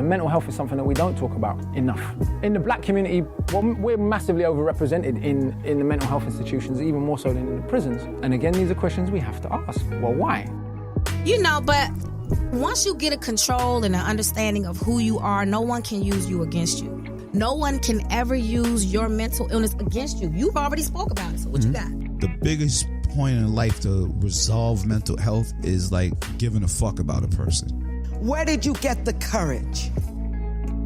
and mental health is something that we don't talk about enough. In the black community, well, we're massively overrepresented in the mental health institutions, even more so than in the prisons. And again, these are questions we have to ask. Well, why? But once you get a control and an understanding of who you are, no one can use you against you. No one can ever use your mental illness against you. You've already spoke about it, so what you got? The biggest point in life to resolve mental health is like giving a fuck about a person. Where did you get the courage?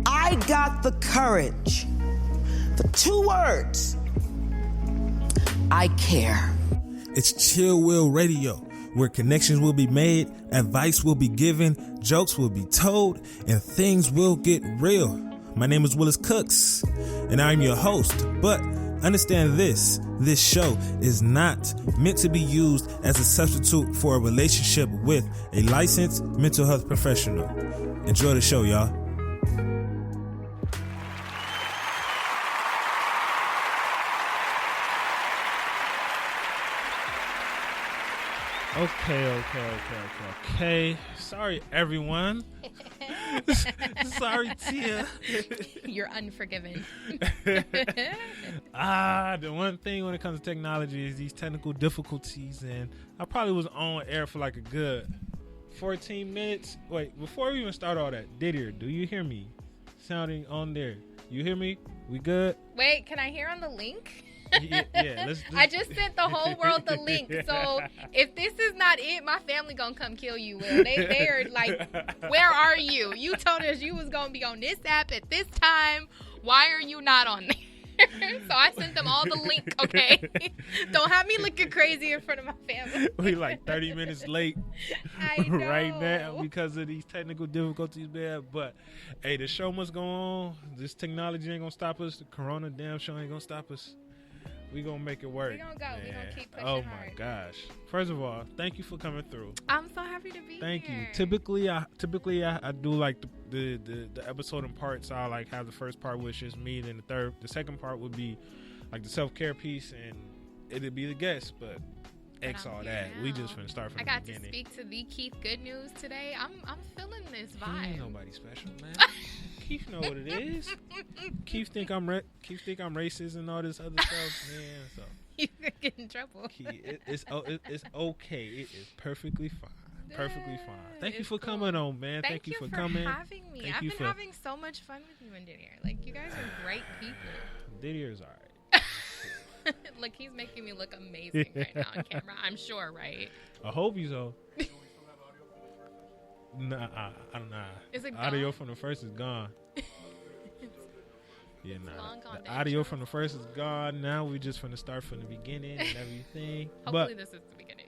I got the courage. The 2 words. I care. It's Chill Will Radio, where connections will be made, advice will be given, jokes will be told, and things will get real. My name is Willis Cooks, and I'm your host. But understand this show is not meant to be used as a substitute for a relationship with a licensed mental health professional. Enjoy the show, y'all. Okay. Sorry, everyone. Sorry, Tia. You're unforgiven. The one thing when it comes to technology is these technical difficulties, and I probably was on air for like a good 14 minutes. Wait, before we even start all that, Didier, do you hear me sounding on there? You hear me? We good? Wait, can I hear on the link? Let's I just sent the whole world the link. So if this is not it, my family gonna come kill you, Will. They are like, where are you? You told us you was gonna be on this app at this time. Why are you not on there? So I sent them all the link, okay? Don't have me looking crazy in front of my family. We like 30 minutes late I know. right now because of these technical difficulties, man. But hey, the show must go on. This technology ain't gonna stop us. The corona damn show ain't gonna stop us. We gonna make it work. We gonna go. Man. We gonna keep pushing hard. hard. My gosh! First of all, thank you for coming through. I'm so happy to be Thank here. you. Typically, I do like the episode in parts. I like have the first part, which is me, then the second part would be like the self-care piece, and it'd be the guest. But X all that. Now. We just finna start from the beginning. I got to speak to the Keith Good News today. I'm feeling this He vibe. ain't nobody special, man. Keith know what it is. Keith think I'm racist and all this other stuff, man. So You could get in trouble. it's okay. It is perfectly fine. Perfectly fine. Thank you for coming on, man. Thank you for for coming. having me. I've been having so much fun with you and Didier. Like, you guys are great people. Didier's all right. Look, he's making me look amazing right now on camera. I'm sure, right? I hope you so. Nah, I don't know. Is it Audio gone? from the first is gone. Yeah, long gone, the audio from the first is gone. Now we just finna start from the beginning and everything. Hopefully this is the beginning.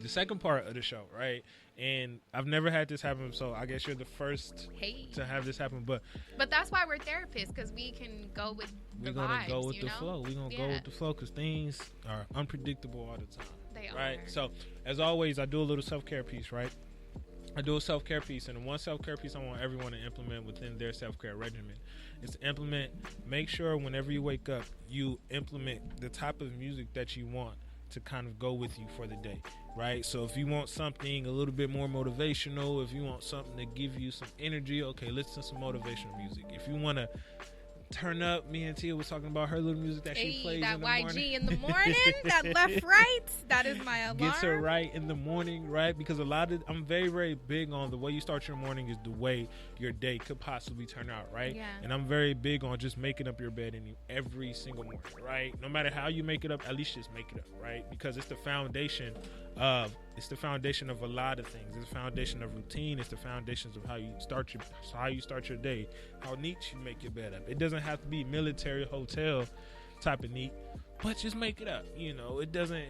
The second part of the show, right? And I've never had this happen, so I guess you're the first to have this happen. But that's why we're therapists, because we can go with the vibes. We're gonna go with the know? flow. We're gonna go with the flow because things are unpredictable all the time. They right? are. So as always, I do a little self-care piece, right? I do a self-care piece, and the one self-care piece I want everyone to implement within their self-care regimen is to implement, make sure whenever you wake up, you implement the type of music that you want to kind of go with you for the day, right? So if you want something a little bit more motivational, if you want something to give you some energy, okay, listen to some motivational music. If you want to turn up, me and Tia was talking about her little music that she plays that in the YG morning. in the morning, that left right, that is my alarm. Gets her right in the morning, right? Because I'm very, very big on the way you start your morning is the way your day could possibly turn out, right? Yeah. And I'm very big on just making up your bed every single morning, right? No matter how you make it up, at least just make it up, right? Because it's the foundation of a lot of things. It's the foundation of routine. It's the foundations of how you start your day, how neat you make your bed up. It doesn't have to be military hotel type of neat, but just make it up. You know, it doesn't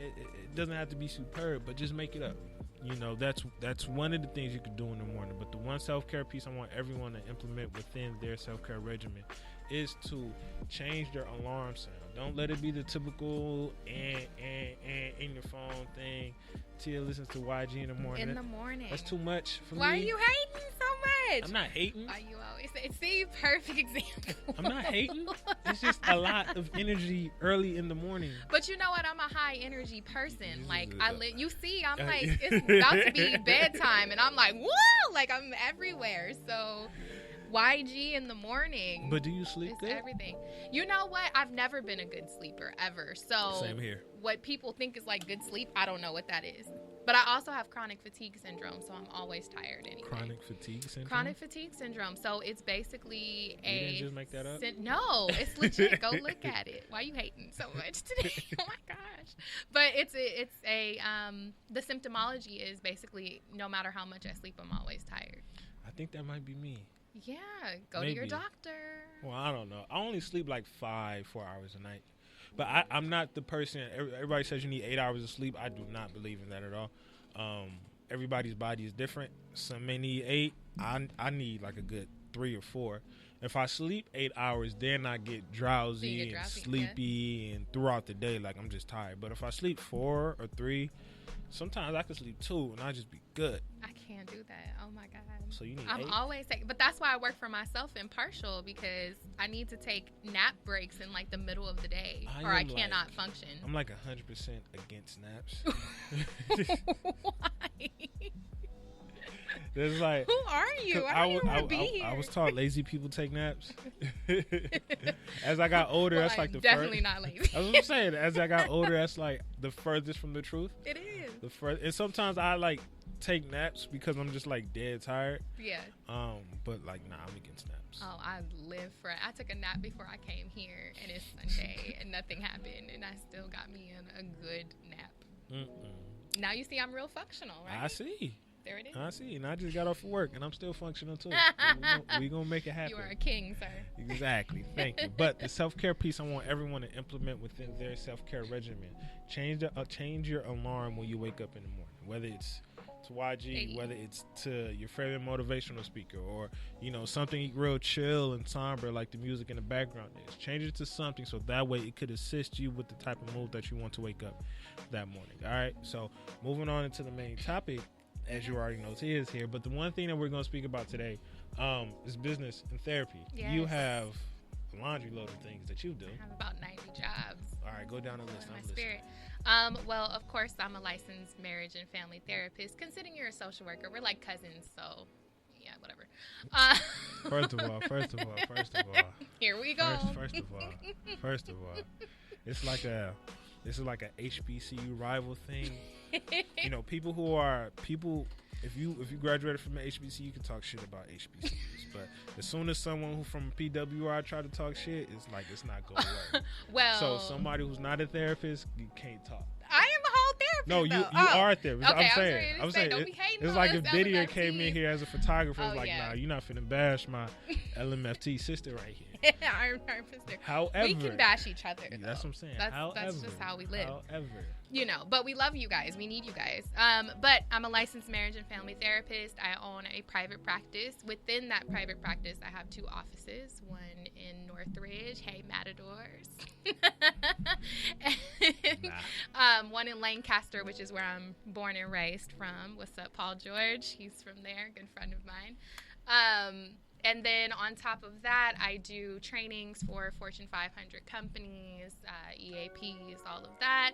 have to be superb, but just make it up. You know, that's one of the things you could do in the morning. But the one self-care piece I want everyone to implement within their self-care regimen is to change their alarm sound. Don't let it be the typical and in your phone thing. Tia listens to YG in the morning. In the morning. That's too much for me. Why are you hating so much? I'm not hating. Why you always say, see, perfect example. I'm not hating. It's just a lot of energy early in the morning. But you know what? I'm a high energy person. Like, you see, I'm like, it's about to be bedtime, and I'm like, whoa! Like, I'm everywhere. So YG in the morning. But do you sleep It's good? everything. You know what? I've never been a good sleeper ever. So Same here. what people think is like good sleep, I don't know what that is. But I also have chronic fatigue syndrome, so I'm always tired anyway. Chronic fatigue syndrome. Chronic fatigue syndrome. So it's basically You didn't just make that up? No, it's legit. Go look at it. Why are you hating so much today? Oh my gosh. But it's a the symptomology is basically no matter how much I sleep, I'm always tired. I think that might be me. Yeah, go to your Maybe. doctor. Well, I don't know. I only sleep like 4 hours a night. But I'm not the person. Everybody says you need 8 hours of sleep. I do not believe in that at all. Everybody's body is different. Some may need 8. I need like a good 3 or 4. If I sleep 8 hours, then I get drowsy, So you get and drowsy, sleepy and throughout the day, like I'm just tired. But if I sleep 4 or 3, sometimes I can sleep 2 and I just be good. I can't do that. Oh my god. So you need I'm 8? always taking, but that's why I work for myself in partial because I need to take nap breaks in like the middle of the day, or I cannot function. I'm like 100% against naps. Why? There's like, Who are you? I don't even want to be here. I was taught lazy people take naps. As I got older, Well, that's like the definitely first. not lazy. That's what I'm saying. As I got older, that's like the furthest from the truth. It is. The first, and sometimes I like take naps because I'm just like dead tired. Yeah. But like, nah, I'm against naps. Oh, I live for it. I took a nap before I came here, and it's Sunday, and nothing happened, and I still got me in a good nap. Mm-mm. Now you see I'm real functional, right? I see. There it is. I see. And I just got off of work, and I'm still functional too. We gonna make it happen. You are a king, sir. Exactly. Thank you. But the self-care piece, I want everyone to implement within their self-care regimen. Change your alarm when you wake up in the morning, whether it's to YG, whether it's to your favorite motivational speaker, or something real chill and somber like the music in the background is. Change it to something so that way it could assist you with the type of mood that you want to wake up that morning. All right. So moving on into the main topic, as you already know, Tia is here. But the one thing that we're going to speak about today is business and therapy. Yes. You have a laundry load of things that you do. I have about 90 jobs. All right, go down the list. In my I'm listening. spirit. Well, of course, I'm a licensed marriage and family therapist. Considering you're a social worker, we're like cousins, so yeah, whatever. First of all, here we go. First of all, this is like a HBCU rival thing. People. If you graduated from an HBCU, you can talk shit about HBCUs. But as soon as someone who from PWI try to talk shit, it's like it's not going to work. Well, so somebody who's not a therapist, you can't talk. I am a whole therapist. No, you though. are a therapist. Okay, I'm saying don't be hating it's on like us, if Didier LMFT. came in here as a photographer, it's like, yeah. nah, you're not finna bash my LMFT sister right here. Our sister. However, we can bash each other. Yeah, though. that's what I'm saying. That's just how we live. However, But we love you guys. We need you guys. But I'm a licensed marriage and family therapist. I own a private practice. Within that private practice, I have 2 offices. One in Northridge. Hey, Matadors. And, one in Lancaster, which is where I'm born and raised from. What's up, Paul George? He's from there. Good friend of mine. And then on top of that, I do trainings for Fortune 500 companies, EAPs, all of that.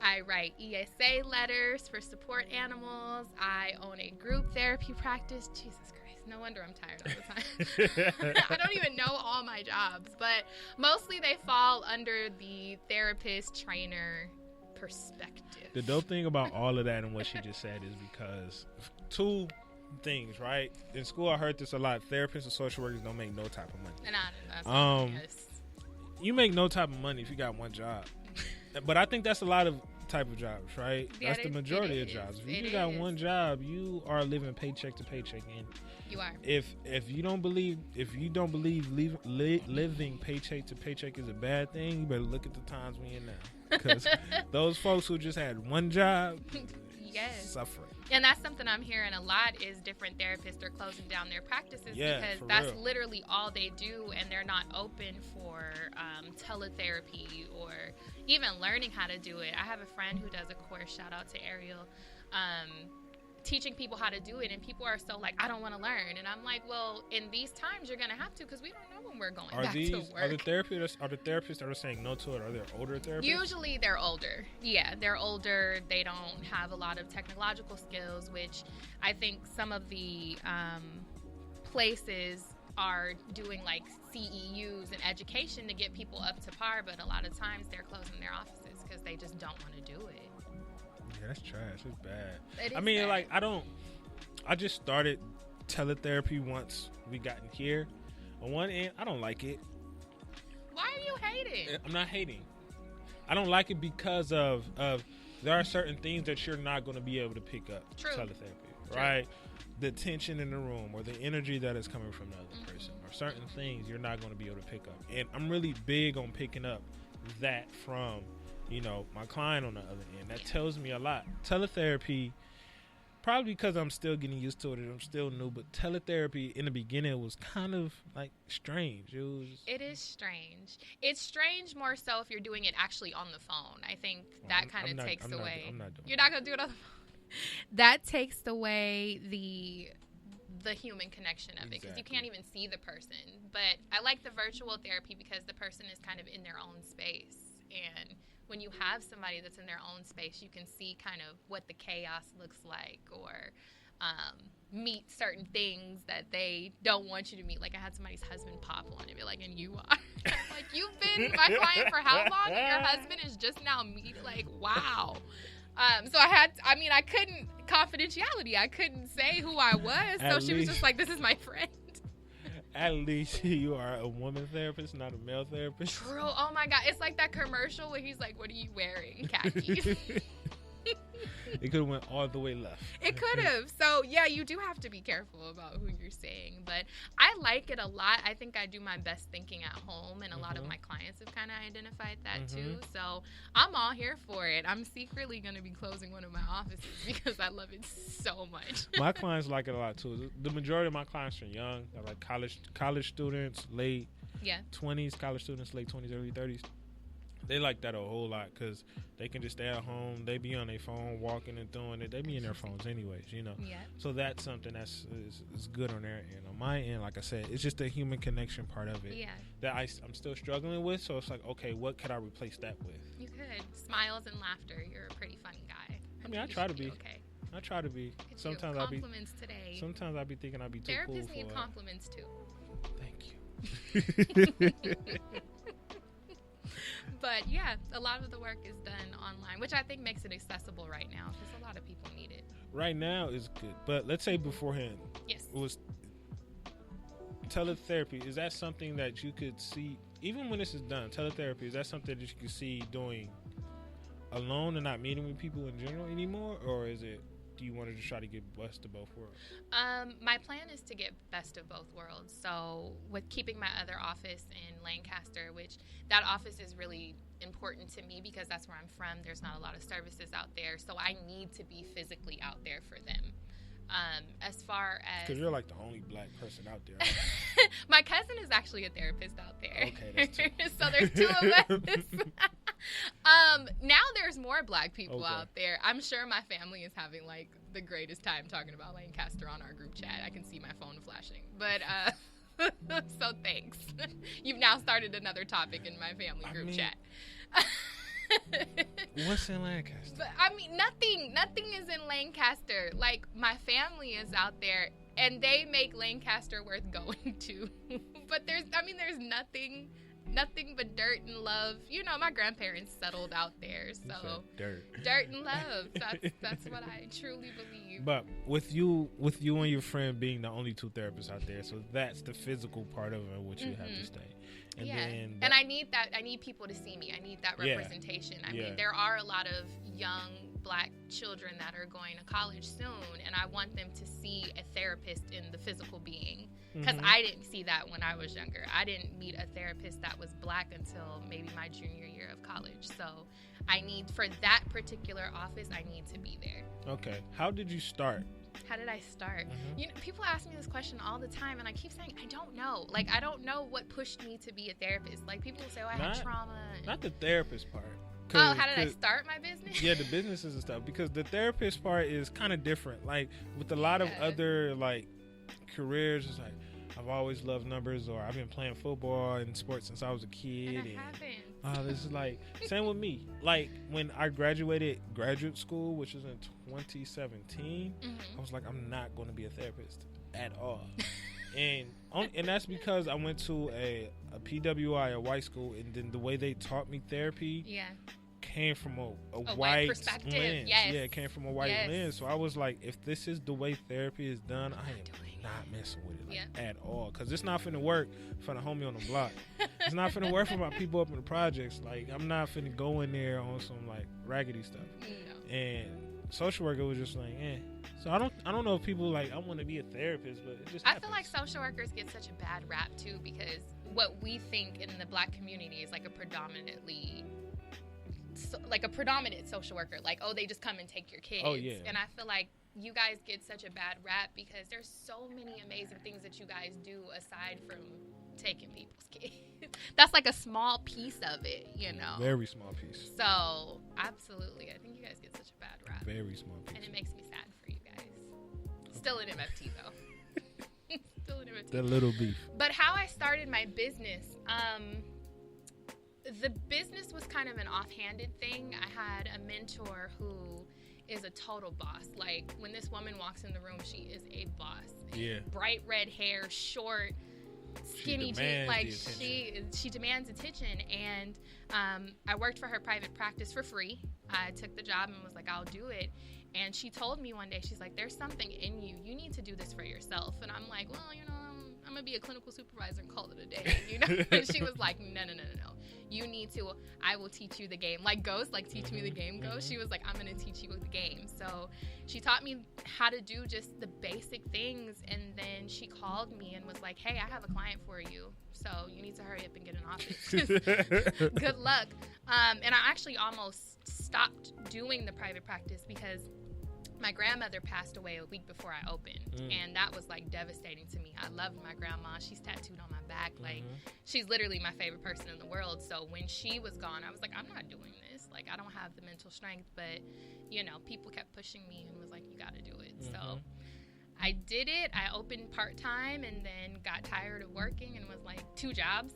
I write ESA letters for support animals. I own a group therapy practice. Jesus Christ, no wonder I'm tired all the time. I don't even know all my jobs, but mostly they fall under the therapist trainer perspective. the dope thing about all of that and what she just said is because 2 things, right? In school, I heard this a lot. Therapists and social workers don't make no type of money. You make no type of money if you got one job. But I think that's a lot of type of jobs, right? Yeah, that's the majority of jobs. If you got one job, you are living paycheck to paycheck. And you are. If you don't believe living paycheck to paycheck is a bad thing, you better look at the times we in now. Because those folks who just had one job, yes, suffering. And that's something I'm hearing a lot is different therapists are closing down their practices because that's real. literally all they do, and they're not open for teletherapy or even learning how to do it. I have a friend who does a course, shout out to Ariel, teaching people how to do it, and people are so like, I don't want to learn. And I'm like, well, in these times you're going to have to, because we don't know when we're going back to work. Are the therapists that are saying no to it, are they older therapists? Usually they're older. Yeah, they're older. They don't have a lot of technological skills, which I think some of the places are doing like CEUs and education to get people up to par, but a lot of times they're closing their offices because they just don't want to do it. Yeah, that's trash. It's bad. It is I mean, bad. like, I just started teletherapy once we got in here. On one end, I don't like it. Why are you hating? I'm not hating. I don't like it because of there are certain things that you're not going to be able to pick up. True. Teletherapy, right? The tension in the room or the energy that is coming from the other person, or certain things you're not going to be able to pick up. And I'm really big on picking up that from, my client on the other end. That tells me a lot. Teletherapy, probably because I'm still getting used to it and I'm still new, but teletherapy in the beginning was kind of like strange. It is strange. It's strange more so if you're doing it actually on the phone. I think that kind of takes away. I'm not doing You're not going to do it on the phone. That takes away the human connection of it because you can't even see the person. But I like the virtual therapy because the person is kind of in their own space. And when you have somebody that's in their own space, you can see kind of what the chaos looks like, or meet certain things that they don't want you to meet. Like, I had somebody's husband pop on and be like, and you are. Like, you've been my client for how long? And your husband is just now meeting. Like, wow. So I couldn't, confidentiality, I couldn't say who I was. So she was just like, this is my friend. At least you are a woman therapist, not a male therapist. True. Oh my God. It's like that commercial where he's like, what are you wearing? Khakis. It could have went all the way left. It could have. So, yeah, you do have to be careful about who you're saying. But I like it a lot. I think I do my best thinking at home, and a lot of my clients have kind of identified that too. So I'm all here for it. I'm secretly going to be closing one of my offices because I love it so much. My clients like it a lot too. The majority of my clients are young. They're like college students, late 20s, college students, late 20s, early 30s. They like that a whole lot because they can just stay at home. They be on their phone, walking and doing it. They be in their phones anyways, Yeah. So that's something that's is good on their end. On my end, like I said, it's just the human connection part of it that I'm still struggling with. So it's like, okay, what could I replace that with? You could. Smiles and laughter. You're a pretty funny guy. I mean, I try to be. Okay. I try to be. Sometimes I'll be. Compliments today. Sometimes I'll be thinking I'll be too cool for it. Therapists need compliments too. Thank you. But yeah, a lot of the work is done online, which I think makes it accessible right now because a lot of people need it. Right now is good, but let's say beforehand, yes, it was teletherapy. Is that something that you could see, even when this is done? Teletherapy, is that something that you could see doing alone and not meeting with people in general anymore, or is it? Do you want to just try to get best of both worlds? My plan is to get best of both worlds. So with keeping my other office in Lancaster, which that office is really important to me because that's where I'm from. There's not a lot of services out there. So I need to be physically out there for them. As far as... Because you're like the only black person out there. My cousin is actually a therapist out there. Okay, that's two. So there's two of us. Now there's more black people out there. I'm sure my family is having like the greatest time talking about Lancaster on our group chat. I can see my phone flashing. But so thanks. You've now started another topic in my family group chat. What's in Lancaster? But I mean, nothing is in Lancaster. Like, my family is out there and they make Lancaster worth going to. But there's nothing but dirt and love. My grandparents settled out there, so dirt and love. That's what I truly believe. But with you and your friend being the only two therapists out there, so that's the physical part of it, which you have to stay. And then and I need that. I need people to see me. I need that representation. I mean, there are a lot of young black children that are going to college soon, and I want them to see a therapist in the physical being. Because I didn't see that when I was younger. I didn't meet a therapist that was black until maybe my junior year of college. So I need, for that particular office, I need to be there. Okay. How did you start? How did I start? People ask me this question all the time, and I keep saying, I don't know. Like, I don't know what pushed me to be a therapist. Like, people say, I had trauma. Not the therapist part. Oh, how did I start my business? Yeah, the businesses and stuff. Because the therapist part is kind of different. Like, with a lot of other, like, careers, it's like, I've always loved numbers, or I've been playing football and sports since I was a kid. And I haven't. This is like, same with me. Like, when I graduated graduate school, which was in 2017, I was like, I'm not going to be a therapist at all. And that's because I went to a PWI, a white school, and then the way they taught me therapy came from a white perspective. lens. Yes. Yeah, it came from a white lens. So I was like, if this is the way therapy is done, I am not messing with it at all. Because it's not finna work for the homie on the block. It's not finna work for my people up in the projects. Like, I'm not finna go in there on some like raggedy stuff. No. And social worker was just like, So I don't know if people like, I want to be a therapist, but it just happens. I feel like social workers get such a bad rap too, because what we think in the Black community is like a predominant social worker. Like, oh, they just come and take your kids. Oh, yeah. And I feel like you guys get such a bad rap because there's so many amazing things that you guys do aside from taking people's kids. That's like a small piece of it, you know. Very small piece. So, absolutely. I think you guys get such a bad rap. Very small piece. And it makes me sad for you guys. Still in MFT, though. Still in MFT. The little beef. But how I started my business, the business was kind of an offhanded thing. I had a mentor who is a total boss. Like, when this woman walks in the room, she is a boss. Yeah. Bright red hair, short, skinny jeans. Like, she demands attention. And I worked for her private practice for free. I took the job and was like, I'll do it. And she told me one day, she's like, there's something in you. You need to do this for yourself. And I'm like, well, you know, I'm going to be a clinical supervisor and call it a day, you know? And she was like, no. You need to, I will teach you the game. Like Ghost, like teach me the game Ghost. She was like, I'm going to teach you the game. So she taught me how to do just the basic things. And then she called me and was like, hey, I have a client for you. So you need to hurry up and get an office. Good luck. And I actually almost stopped doing the private practice because my grandmother passed away a week before I opened, and that was like devastating to me. I loved my grandma. She's tattooed on my back. Like, she's literally my favorite person in the world. So when she was gone, I was like, I'm not doing this. Like, I don't have the mental strength, but you know, people kept pushing me and was like, you got to do it. So I did it. I opened part-time and then got tired of working and was like 3 jobs.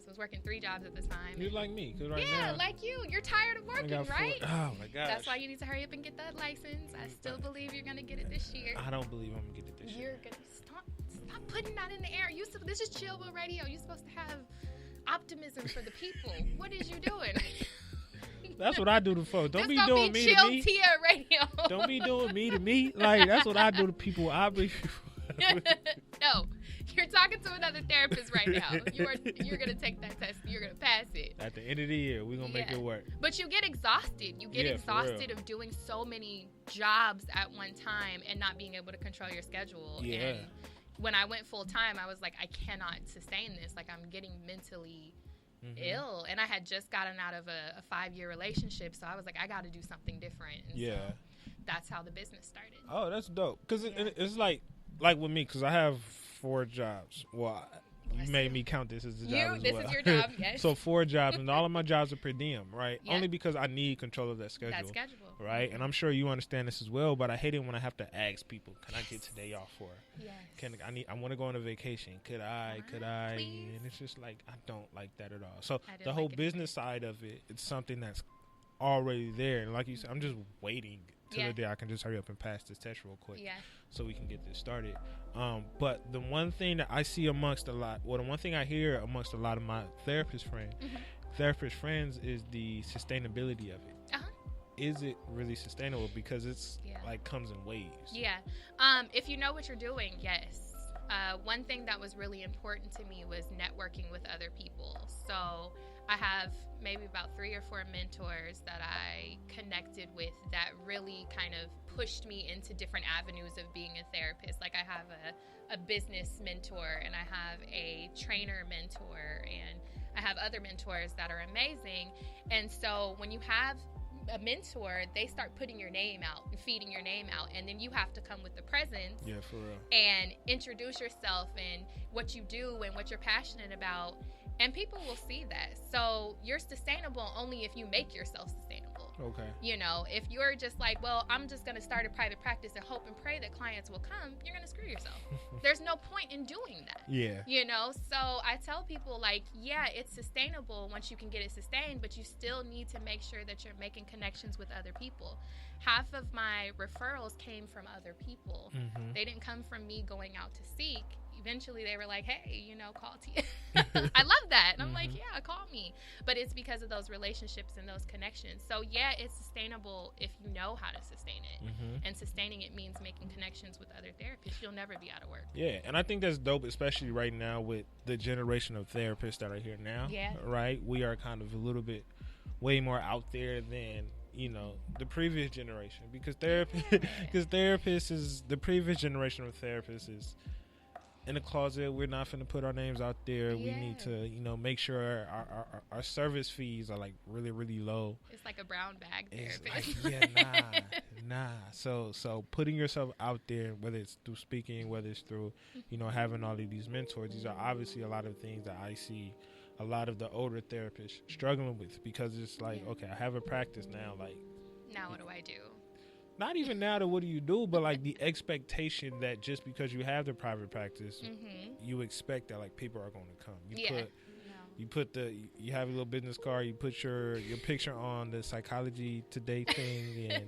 I was working 3 jobs at the time. You're like me, cause right yeah, now, like you. You're tired of working, right? Oh my gosh. That's why you need to hurry up and get that license. I still believe you're gonna get it this year. I don't believe I'm gonna get it this year. You're gonna stop putting that in the air. This is Chillville Radio. You're supposed to have optimism for the people. What is you doing? That's what I do to folks. Don't This be doing be me Chill to me. Tia Radio. Don't be doing me to me. Like, that's what I do to people. I believe. No, you're talking to another therapist right now. You're gonna take that test. You're gonna pass it. At the end of the year, we're gonna make it work. But you get exhausted. You get Yeah, exhausted of doing so many jobs at one time and not being able to control your schedule. Yeah. And when I went full time, I was like, I cannot sustain this. Like, I'm getting mentally ill. And I had just gotten out of a 5-year relationship, so I was like, I got to do something different. And so that's how the business started. Oh, that's dope. Because it's like with me, because I have 4 jobs. Well, you made me count this as a job as This well. is your job, yes. So 4 jobs, and all of my jobs are per diem, right? Yeah. Only because I need control of that schedule. That schedule. Right? And I'm sure you understand this as well, but I hate it when I have to ask people, can I get today off for? Yes. I want to go on a vacation. Could I? Please? And it's just like, I don't like that at all. So I didn't the whole like it business side of it, it's something that's already there. And like you said, I'm just waiting till the day I can just hurry up and pass this test real quick so we can get this started. But the one thing that I see the one thing I hear amongst a lot of my therapist friends is the sustainability of it. Is it really sustainable? Because it's like comes in waves. Yeah. If you know what you're doing, yes. One thing that was really important to me was networking with other people. So I have maybe about 3 or 4 mentors that I connected with that really kind of pushed me into different avenues of being a therapist. Like, I have a business mentor, and I have a trainer mentor, and I have other mentors that are amazing. And so when you have a mentor, they start putting your name out and feeding your name out, and then you have to come with the presence for real, and introduce yourself and what you do and what you're passionate about, and people will see that. So you're sustainable only if you make yourself sustainable. Okay. You know, if you're just like, well, I'm just going to start a private practice and hope and pray that clients will come, you're going to screw yourself. There's no point in doing that. Yeah. You know, so I tell people, like, yeah, it's sustainable once you can get it sustained, but you still need to make sure that you're making connections with other people. half of my referrals came from other people. They didn't come from me going out to seek. Eventually they were like, hey, you know, call T. I love that. And I'm like, yeah, call me. But it's because of those relationships and those connections. So yeah, it's sustainable if you know how to sustain it. And sustaining it means making connections with other therapists. You'll never be out of work. Yeah, and I think that's dope, especially right now with the generation of therapists that are here now. Yeah. Right? We are kind of a little bit way more out there than, you know, the previous generation, because the previous generation of therapists is in the closet. We're not finna put our names out there. We need to, you know, make sure our service fees are like really, really low. It's like a brown bag It's therapist. like, nah. So putting yourself out there, whether it's through speaking, whether it's through, you know, having all of these mentors, these are obviously a lot of things that I see a lot of the older therapists struggling with, because it's like, okay, I have a practice now, like, Now what do I do? not even now to what do you do, but like the expectation that just because you have the private practice, you expect that like people are going to come. You have a little business card, you put your picture on the Psychology Today thing, and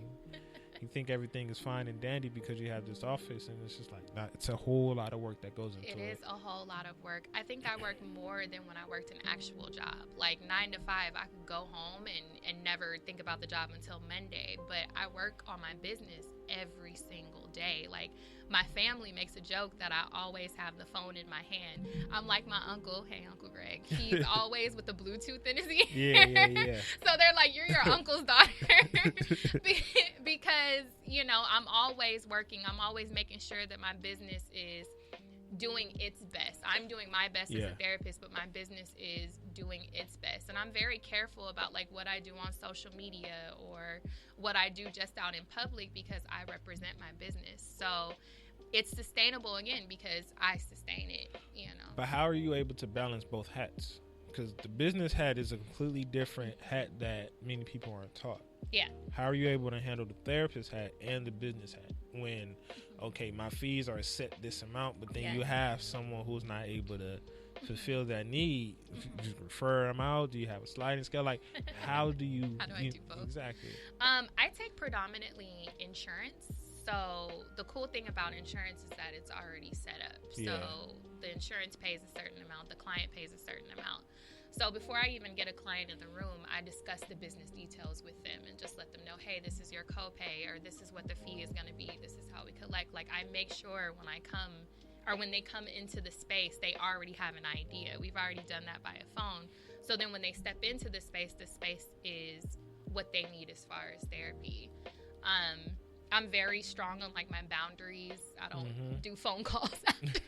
you think everything is fine and dandy because you have this office, and it's just like, nah, it's a whole lot of work that goes into it. It is a whole lot of work. I think I work more than when I worked an actual job. Like 9 to 5, I could go home and never think about the job until Monday. But I work on my business every single day. Like, my family makes a joke that I always have the phone in my hand. I'm like my uncle. Hey, Uncle Greg. He's always with the Bluetooth in his ear. Yeah. So they're like, you're your uncle's daughter. Because, you know, I'm always working. I'm always making sure that my business is doing its best. I'm doing my best as a therapist, but my business is doing its best. And I'm very careful about like what I do on social media or what I do just out in public, because I represent my business. So it's sustainable again because I sustain it, you know. But how are you able to balance both hats? Because the business hat is a completely different hat that many people aren't taught. Yeah. How are you able to handle the therapist hat and the business hat when, okay, my fees are set this amount, but then you have someone who's not able to fulfill that need? Do you refer them out? Do you have a sliding scale? Like, how do you? How do I do both? Exactly. I take predominantly insurance. So the cool thing about insurance is that it's already set up. So the insurance pays a certain amount, the client pays a certain amount. So before I even get a client in the room, I discuss the business details with them and just let them know, hey, this is your copay, or this is what the fee is going to be. This is how we collect. Like, I make sure when I come, or when they come into the space, they already have an idea. We've already done that by a phone. So then when they step into the space is what they need as far as therapy. I'm very strong on like my boundaries. I don't do phone calls after.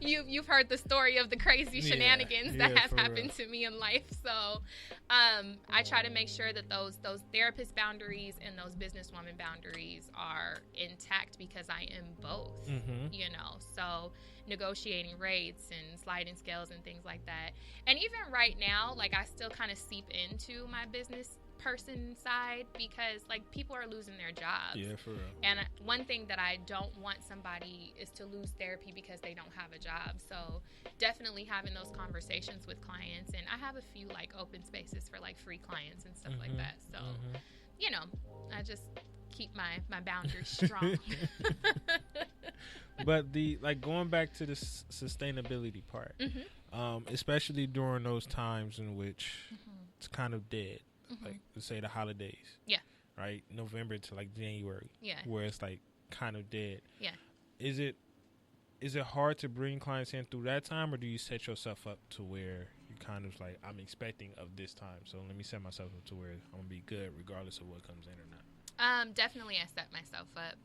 You've heard the story of the crazy shenanigans that have happened to me in life. So I try to make sure that those therapist boundaries and those businesswoman boundaries are intact, because I am both, you know. So negotiating rates and sliding scales and things like that. And even right now, like, I still kind of seep into my business person side, because like people are losing their jobs. Yeah, for real. And one thing that I don't want somebody is to lose therapy because they don't have a job. So definitely having those conversations with clients, and I have a few like open spaces for like free clients and stuff like that. So you know, I just keep my boundaries strong. But the, like, going back to the sustainability part, especially during those times in which it's kind of dead, like, let's say the holidays, right, November to like January, where it's like kind of dead. Is it hard to bring clients in through that time, or do you set yourself up to where you kind of like, I'm expecting of this time, so let me set myself up to where I'm gonna be good regardless of what comes in or not? Definitely I set myself up.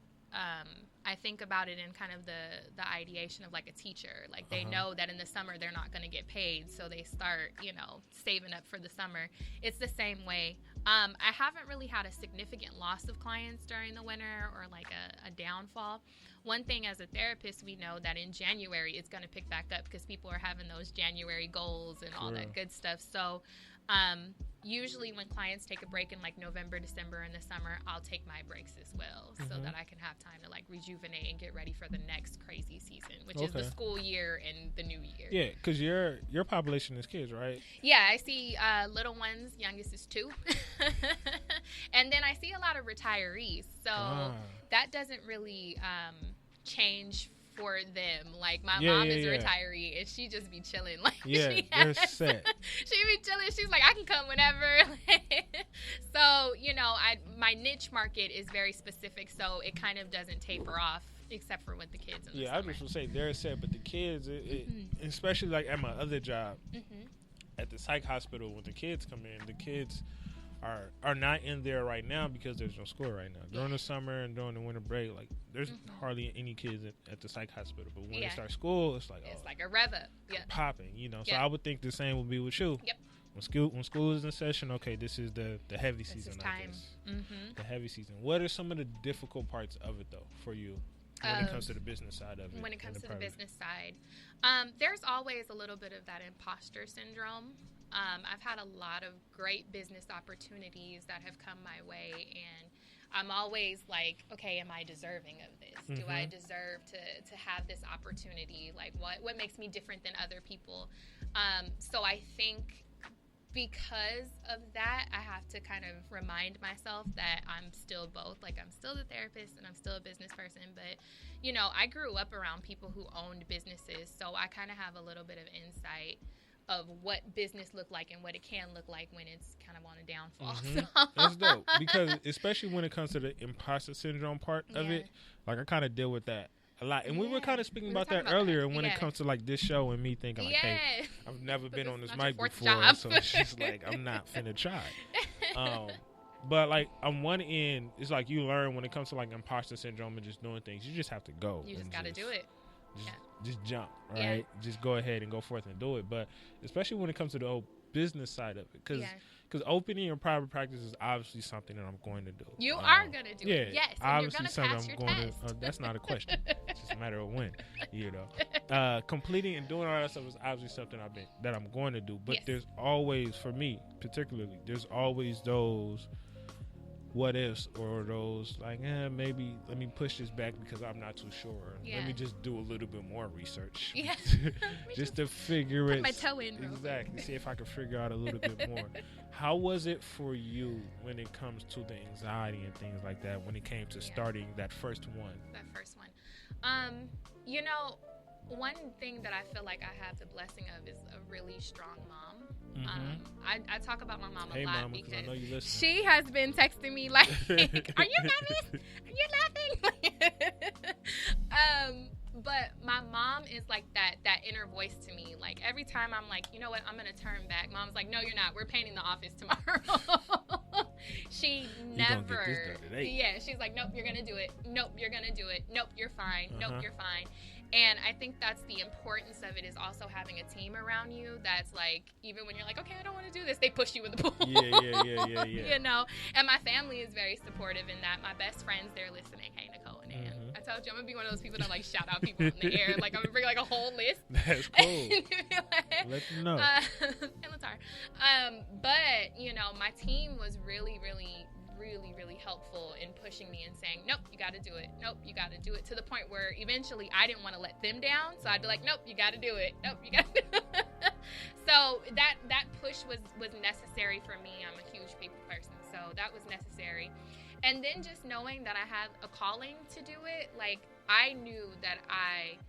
I think about it in kind of the ideation of like a teacher. Like, they know that in the summer they're not going to get paid, so they start, you know, saving up for the summer. It's the same way. I haven't really had a significant loss of clients during the winter, or like a downfall. One thing as a therapist, we know that in January it's going to pick back up because people are having those January goals and all that good stuff. So usually when clients take a break in like November, December, and the summer, I'll take my breaks as well, so that I can have time to like rejuvenate and get ready for the next crazy season, which is the school year and the new year. Yeah, because your population is kids, right? Yeah, I see little ones. Youngest is 2. And then I see a lot of retirees. So that doesn't really change for them. Like my mom is a retiree and she just be chilling. Like they're set. She be chilling. She's like, I can come whenever. So, you know, my niche market is very specific, so it kind of doesn't taper off except for with the kids. In the I just would say they're set, but the kids, especially like at my other job at the psych hospital, when the kids come in, the kids are not in there right now because there's no school right now. During the summer and during the winter break, like there's hardly any kids at the psych hospital. But when they start school, it's like like a rev up, popping, you know. So I would think the same would be with you. Yep. When school is in session, okay, this is the heavy season. This is time. The heavy season. What are some of the difficult parts of it though for you when it comes to the business side of it? When it comes to the business side, there's always a little bit of that imposter syndrome. I've had a lot of great business opportunities that have come my way, and I'm always like, okay, am I deserving of this? Do I deserve to have this opportunity? Like, what makes me different than other people? So I think because of that, I have to kind of remind myself that I'm still both. Like, I'm still the therapist and I'm still a business person. But, you know, I grew up around people who owned businesses, so I kind of have a little bit of insight of what business look like and what it can look like when it's kind of on a downfall. That's dope, because especially when it comes to the imposter syndrome part of it, like I kind of deal with that a lot. And we were kind of speaking about that earlier when it comes to like this show and me thinking like, hey, I've never been on this mic before, so it's just like I'm not finna try. But like on one end, it's like you learn when it comes to like imposter syndrome and just doing things, you just have to go. You just got to do it. Just jump, right? Just go ahead and go forth and do it. But especially when it comes to the whole business side of it, because opening your private practice is obviously something that I'm going to do. You are going to do it. Yes, and obviously you're going to pass your test. That's not a question. It's just a matter of when, you know. Completing and doing all that stuff is obviously something that I'm going to do. But there's always, for me particularly, there's always those what ifs or those like, maybe let me push this back because I'm not too sure. Let me just do a little bit more research. Just to figure it. Put my toe in. Exactly. See if I can figure out a little bit more. How was it for you when it comes to the anxiety and things like that when it came to starting that first one? That first one. You know, one thing that I feel like I have the blessing of is a really strong mom. I talk about my mom a lot mama, because I know you listen. she has been texting me like, are you nervous? Are you laughing? But my mom is like that inner voice to me. Like every time I'm like, you know what, I'm going to turn back. Mom's like, no, you're not. We're painting the office tomorrow. She never. Yeah, she's like, nope, you're going to do it. Nope, you're going to do it. Nope, you're fine. Nope, you're fine. And I think that's the importance of it, is also having a team around you that's like, even when you're like, okay, I don't want to do this, they push you in the pool. Yeah. You know, and my family is very supportive in that. My best friends, they're listening. Hey, Nicole and Ann. I told you, I'm going to be one of those people that like shout out people in the air. Like, I'm going to bring like a whole list. That's cool. Let them know. And Latar. But, you know, my team was really helpful in pushing me and saying, nope, you got to do it. Nope, you got to do it, to the point where eventually I didn't want to let them down. So I'd be like, nope, you got to do it. Nope, you got to do it. So that push was necessary for me. I'm a huge people person, so that was necessary. And then just knowing that I had a calling to do it, like I knew that I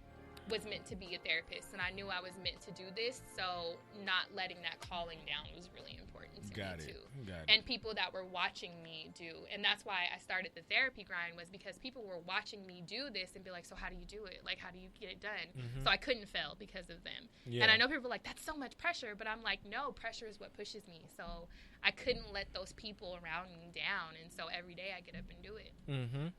was meant to be a therapist, and I knew I was meant to do this, so not letting that calling down was really important to me too. And people that were watching me do, and that's why I started the therapy grind, was because people were watching me do this and be like, so how do you do it? Like, how do you get it done? So I couldn't fail because of them. And I know people are like, that's so much pressure, but I'm like, no, pressure is what pushes me. So I couldn't let those people around me down, and so every day I get up and do it.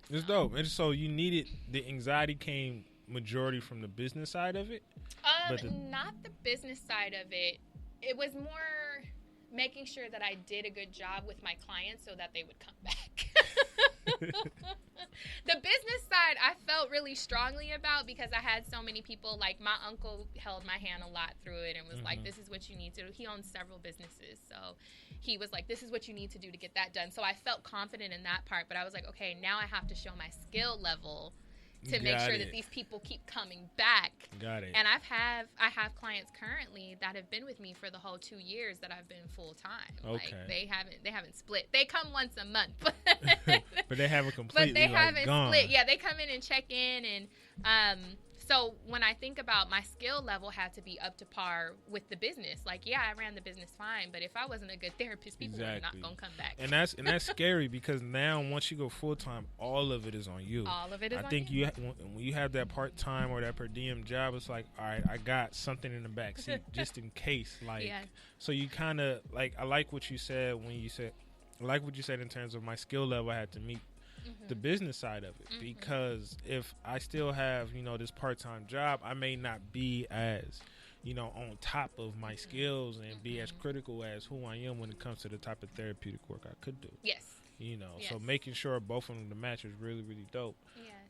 It's dope. And so you needed, the anxiety came majority from the business side of it? Not the business side of it. It was more making sure that I did a good job with my clients so that they would come back. The business side I felt really strongly about because I had so many people, like my uncle held my hand a lot through it and was like, this is what you need to do. He owns several businesses, so he was like, this is what you need to do to get that done. So I felt confident in that part, but I was like, okay, now I have to show my skill level to make Got sure it. that these people keep coming back. Got it. And I have clients currently that have been with me for the whole 2 years that I've been full time. Okay. Like they haven't split. They come once a month, but But they haven't completely but they like, haven't gone. split. Yeah, they come in and check in, and so when I think about my skill level had to be up to par with the business. Like, yeah, I ran the business fine, but if I wasn't a good therapist, people were Exactly. not gonna come back. And that's scary because now once you go full time, all of it is on you. All of it is I on think you. when you have that part time or that per diem job, it's like, all right, I got something in the back seat just in case. Like, Yes. so you kind of like. I like what you said when you said, I like what you said in terms of my skill level. I had to meet the business side of it because if I still have this part time job, I may not be as on top of my skills and be as critical as who I am when it comes to the type of therapeutic work I could do. Yes. So Yes. making sure both of them to match is really, really dope.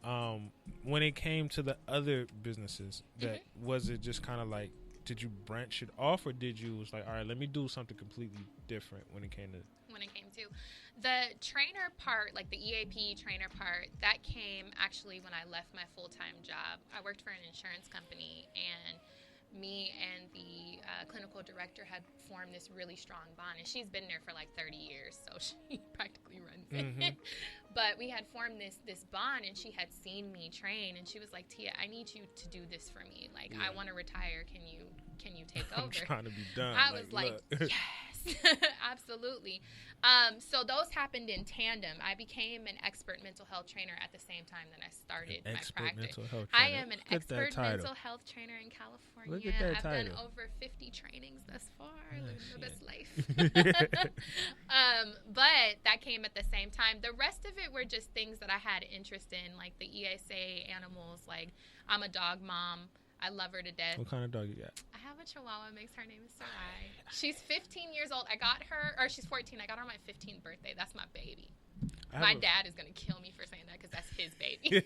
Yeah. When it came to the other businesses, that was it just kind of like, did you branch it off or did you was like, all right, let me do something completely different when it came to the trainer part, like the EAP trainer part, that came actually when I left my full-time job. I worked for an insurance company, and me and the clinical director had formed this really strong bond, and she's been there for like 30 years, so she practically runs it. But we had formed this bond, and she had seen me train, and she was like, Tia, I need you to do this for me. Like, I want to retire. Can you take over? I'm trying to be done. I was like, look. yes, absolutely. So those happened in tandem. I became an expert mental health trainer at the same time that I started my practice. Mental health I trainer. am an Look at that expert title. mental health trainer in California. Look at that I've done title. over 50 trainings thus far. Living the best life. Shit. But that came at the same time. The rest of it were just things that I had interest in, like the ESA animals. Like, I'm a dog mom. I love her to death. What kind of dog you got? I have a Chihuahua. Makes her name is Sarai. She's 15 years old. I got her, or she's 14. I got her on my 15th birthday. That's my baby. My dad is gonna kill me for saying that because that's his baby.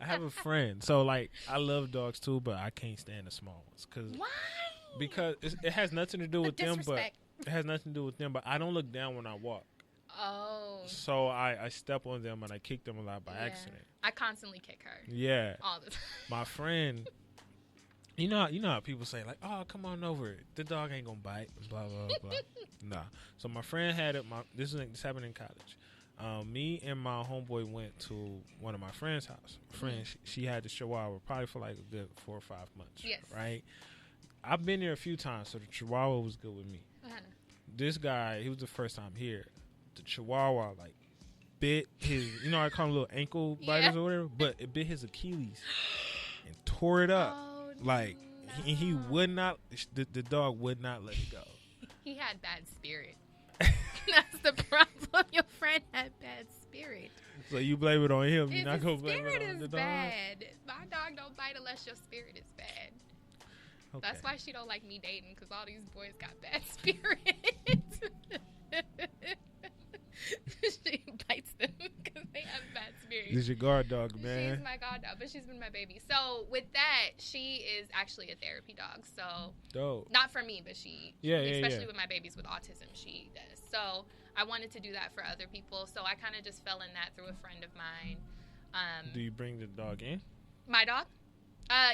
I have a friend. So like, I love dogs too, but I can't stand the small ones Why? because it has nothing to do with them. But disrespect. it has nothing to do with them. But I don't look down when I walk, Oh. so I step on them and I kick them a lot by Yeah. accident. I constantly kick her Yeah. all the time. My friend, you know how people say like, "Oh, come on over. The dog ain't gonna bite." Blah blah blah. Nah. So my friend had it. This happened in college. Me and my homeboy went to one of my friend's house. My friend, she had the Chihuahua probably for like a good 4 or 5 months. Yes. Right. I've been there a few times, so the Chihuahua was good with me. This guy, he was the first time here. The Chihuahua like bit his, I call them little ankle biters or whatever, but it bit his Achilles and tore it up. Oh, Like no. he would not. The dog would not let it go. He had bad spirit. That's the problem. Your friend had bad spirit. So you blame it on him. You're If not his gonna blame spirit it on is the dog. bad. My dog don't bite unless your spirit is bad. Okay. That's why she don't like me dating, because all these boys got bad spirits. She bites them because they have bad spirits. This is your guard dog, man. She's my god dog, but she's been my baby. So with that, she is actually a therapy dog. So Dope. not for me, but she, Yeah, especially yeah. with my babies with autism, she does. So I wanted to do that for other people. So I kind of just fell in that through a friend of mine. Do you bring the dog in? My dog?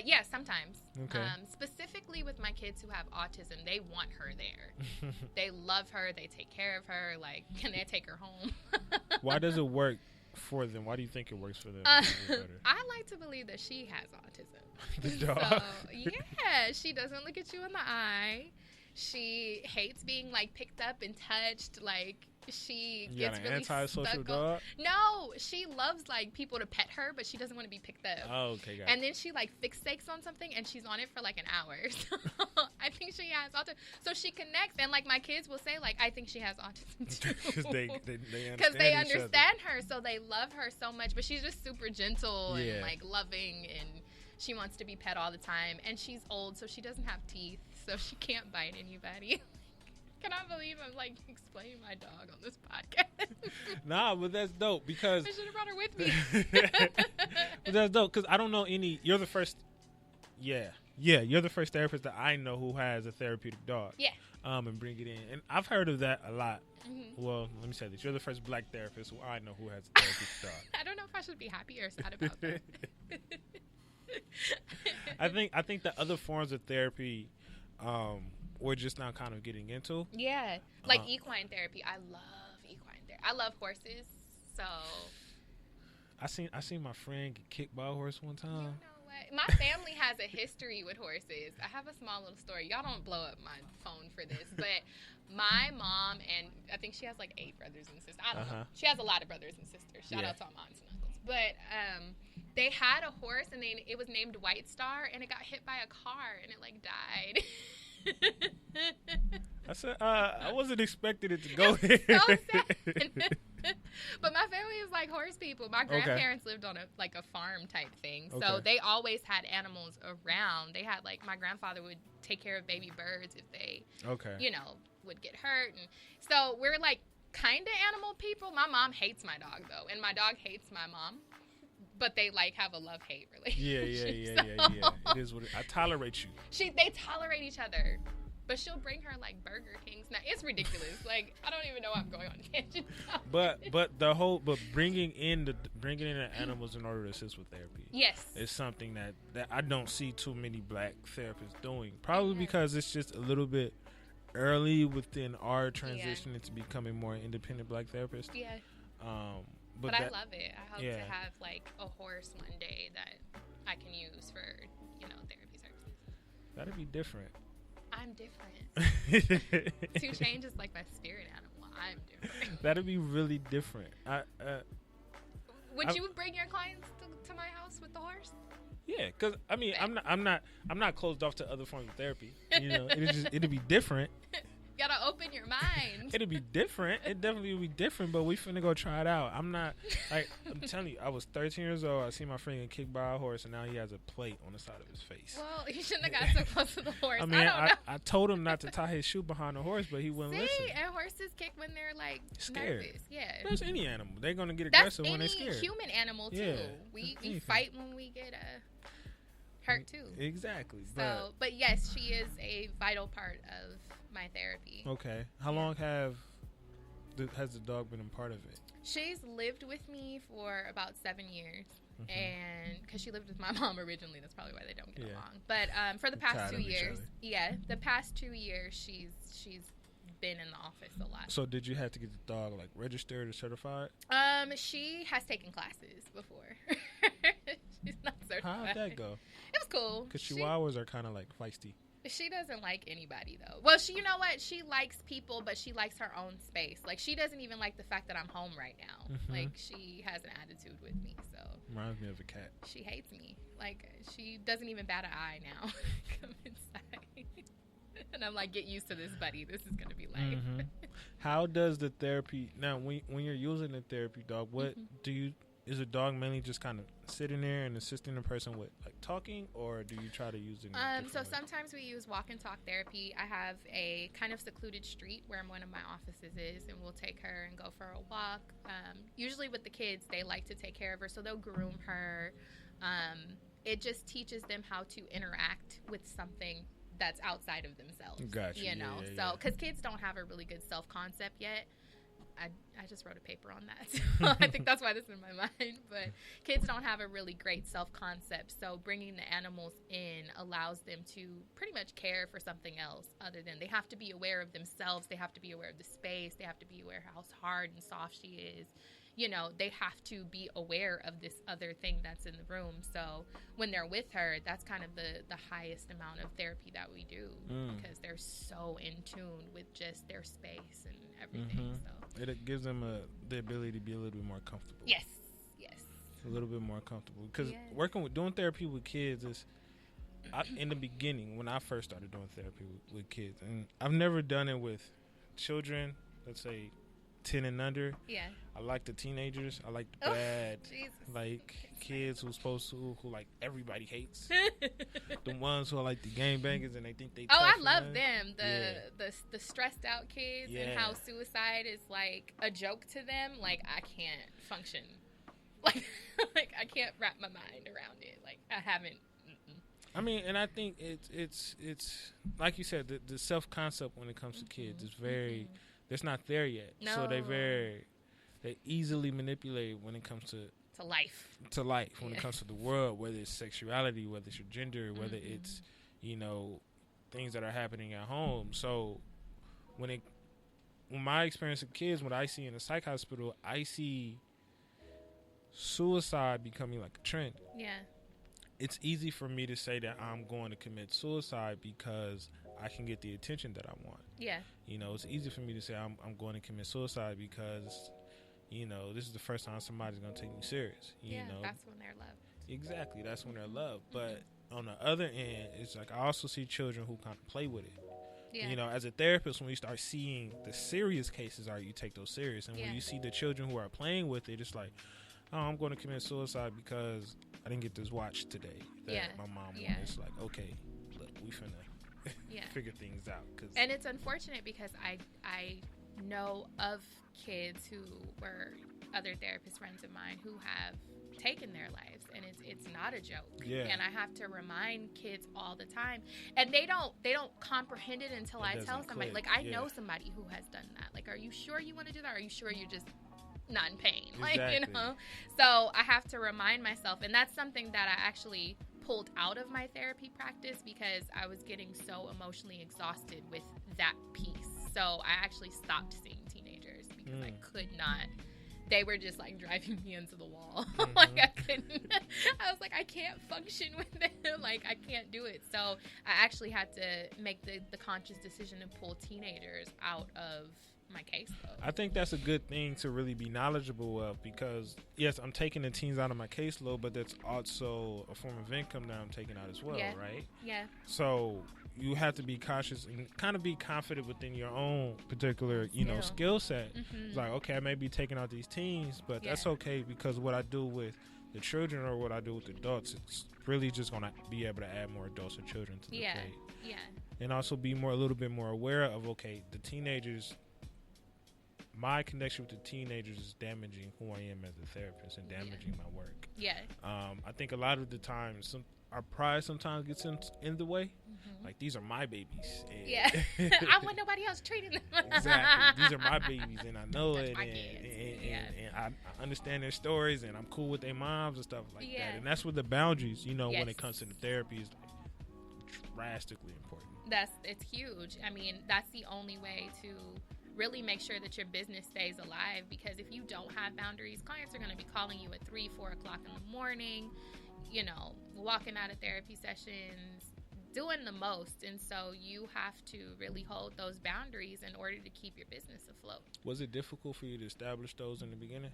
Yeah, sometimes. Okay. Specifically with my kids who have autism, they want her there. They love her. They take care of her. Like, can they take her home? Why does it work for them? Why do you think it works for them? I like to believe that she has autism. The dog. So, yeah, she doesn't look at you in the eye. She hates being, like, picked up and touched. Like, she You gets got an really antisocial stuck dog? No, she loves, like, people to pet her, but she doesn't want to be picked up. Oh, okay, got And then she, like, fixates on something, and she's on it for, like, an hour. So I think she has autism. So she connects, and, like, my kids will say, like, I think she has autism, too. Because they Because they each other. understand her, so they love her so much. But she's just super gentle Yeah. and, like, loving, and she wants to be pet all the time. And she's old, so she doesn't have teeth, so she can't bite anybody. Can I believe I'm, like, explaining my dog on this podcast? Nah, but that's dope because I should have brought her with me. but that's dope because I don't know any. You're the first. Yeah, Yeah, you're the first therapist that I know who has a therapeutic dog. Yeah. And bring it in. And I've heard of that a lot. Mm-hmm. Well, let me say this. You're the first black therapist who I know who has a therapeutic dog. I don't know if I should be happy or sad about that. I think the other forms of therapy we're just now kind of getting into. Yeah. Like equine therapy. I love equine therapy. I love horses. So I seen my friend get kicked by a horse one time. you know what? My family has a history with horses. I have a small little story. Y'all don't blow up my phone for this, but my mom, and I think she has like 8 brothers and sisters. I don't know. She has a lot of brothers and sisters. Shout out to all my aunts and uncles. But they had a horse, and it was named White Star, and it got hit by a car, and it like died. I wasn't expecting it to go there. So sad. But my family is like horse people. My grandparents lived on a farm type thing. So they always had animals around. They had my grandfather would take care of baby birds if they, would get hurt. And so we're like kind of animal people. My mom hates my dog though. And my dog hates my mom. But they have a love-hate relationship. Yeah. It is what I tolerate you. They tolerate each other. But she'll bring her Burger Kings. Now it's ridiculous. I don't even know why I'm going on tangents. But bringing in the animals in order to assist with therapy. Yes. Is something that I don't see too many black therapists doing. Probably because it's just a little bit early within our transition into becoming more independent black therapists. Yeah. But I love it. I hope to have a horse one day that I can use for therapy services. That'd be different. I'm different. 2 Chainz is like my spirit animal. I'm different. That'd be really different. Would you bring your clients to my house with the horse? Yeah, because I'm not closed off to other forms of therapy. It'd be different. You gotta open your mind. It'd be different. It definitely would be different, but we finna go try it out. I'm telling you, I was 13 years old. I seen my friend get kicked by a horse, and now he has a plate on the side of his face. Well, you shouldn't have got so close to the horse. I told him not to tie his shoe behind the horse, but he wouldn't listen. And horses kick when they're scared. Nervous. Yeah. That's any animal. They're gonna get aggressive when they're scared. That's any human animal too. Yeah, we fight when we get hurt too. Exactly. But yes, she is a vital part of my therapy. Okay. How long has the dog been a part of it? She's lived with me for about 7 years. And because she lived with my mom originally, that's probably why they don't get along. But for the past 2 years, the past 2 years, she's been in the office a lot. So did you have to get the dog registered or certified? She has taken classes before. She's not certified. How'd that go? It was cool. Because Chihuahuas are kind of feisty. She doesn't like anybody though. Well, you know what? She likes people, but she likes her own space. She doesn't even like the fact that I'm home right now. She has an attitude with me. So reminds me of a cat. She hates me. She doesn't even bat an eye now. Come inside. And I'm get used to this, buddy. This is gonna be life. How does the therapy now? When you're using the therapy dog, what do you? Is the dog mainly just kind of sitting there and assisting the person with talking, or do you try to use it? So sometimes we use walk and talk therapy. I have a kind of secluded street where one of my offices is, and we'll take her and go for a walk. Usually with the kids, they like to take care of her, so they'll groom her. It just teaches them how to interact with something that's outside of themselves. Gotcha. So because kids don't have a really good self-concept yet. I just wrote a paper on that. So I think that's why this is in my mind. But kids don't have a really great self-concept. So bringing the animals in allows them to pretty much care for something else other than they have to be aware of themselves. They have to be aware of the space. They have to be aware how hard and soft she is. They have to be aware of this other thing that's in the room. So when they're with her, that's kind of the highest amount of therapy that we do because they're so in tune with just their space and everything. So it gives them the ability to be a little bit more comfortable. Yes. A little bit more comfortable because doing therapy with kids is in the beginning when I first started doing therapy with kids, and I've never done it with children. Let's say 10 and under. Yeah. I like the teenagers. I like the bad, kids who everybody hates. The ones who are the gangbangers and they think they. Oh, I love them. The stressed out kids and how suicide is a joke to them. I can't function. I can't wrap my mind around it. I haven't. I mean, and I think it's like you said, the self concept when it comes to kids is very, it's not there yet. No. So they easily manipulate when it comes to life. When it comes to the world, whether it's sexuality, whether it's your gender, whether it's, things that are happening at home. So when my experience with kids, what I see in a psych hospital, I see suicide becoming like a trend. Yeah. It's easy for me to say that I'm going to commit suicide because I can get the attention that I want. Yeah. It's easy for me to say I'm going to commit suicide because, this is the first time somebody's going to take me serious. That's when they're loved. Exactly. That's when they're loved. But on the other end, it's like I also see children who kind of play with it. Yeah. As a therapist, when we start seeing the serious cases, you take those serious. And when you see the children who are playing with it, it's like, oh, I'm going to commit suicide because I didn't get this watch today that my mom wanted. It's like, okay, look, we finna figure things out. And it's unfortunate because I know of kids who were other therapist friends of mine who have taken their lives, and it's not a joke. Yeah. And I have to remind kids all the time, and they don't comprehend it until I tell somebody. Click. Like, I know somebody who has done that. Like, are you sure you want to do that? Or are you sure you're just not in pain? Exactly. Like, so I have to remind myself, and that's something that I actually pulled out of my therapy practice because I was getting so emotionally exhausted with that piece. So I actually stopped seeing teenagers because I could not. They were just like driving me into the wall. Like, I couldn't. I was like, I can't function with them. Like, I can't do it. So I actually had to make the conscious decision to pull teenagers out of my caseload. I think that's a good thing to really be knowledgeable of because, yes, I'm taking the teens out of my caseload, but that's also a form of income that I'm taking out as well, right? Yeah. So you have to be cautious and kind of be confident within your own particular, skill set. It's like, okay, I may be taking out these teens, but that's okay because what I do with the children or what I do with the adults, it's really just going to be able to add more adults or children to the plate. Yeah. And also be a little bit more aware of, okay, the teenagers, my connection with the teenagers is damaging who I am as a therapist and damaging my work. Yeah. I think a lot of the times, our pride sometimes gets in the way. Like, these are my babies. And I want nobody else treating them. Exactly. These are my babies, and I know That's it. my And I understand their stories, and I'm cool with their moms and stuff like that. And that's where the boundaries, when it comes to the therapy, is like drastically important. It's huge. I mean, that's the only way to really make sure that your business stays alive, because if you don't have boundaries, clients are going to be calling you at 3-4 o'clock in the morning, walking out of therapy sessions, doing the most. And so you have to really hold those boundaries in order to keep your business afloat. Was it difficult for you to establish those in the beginning?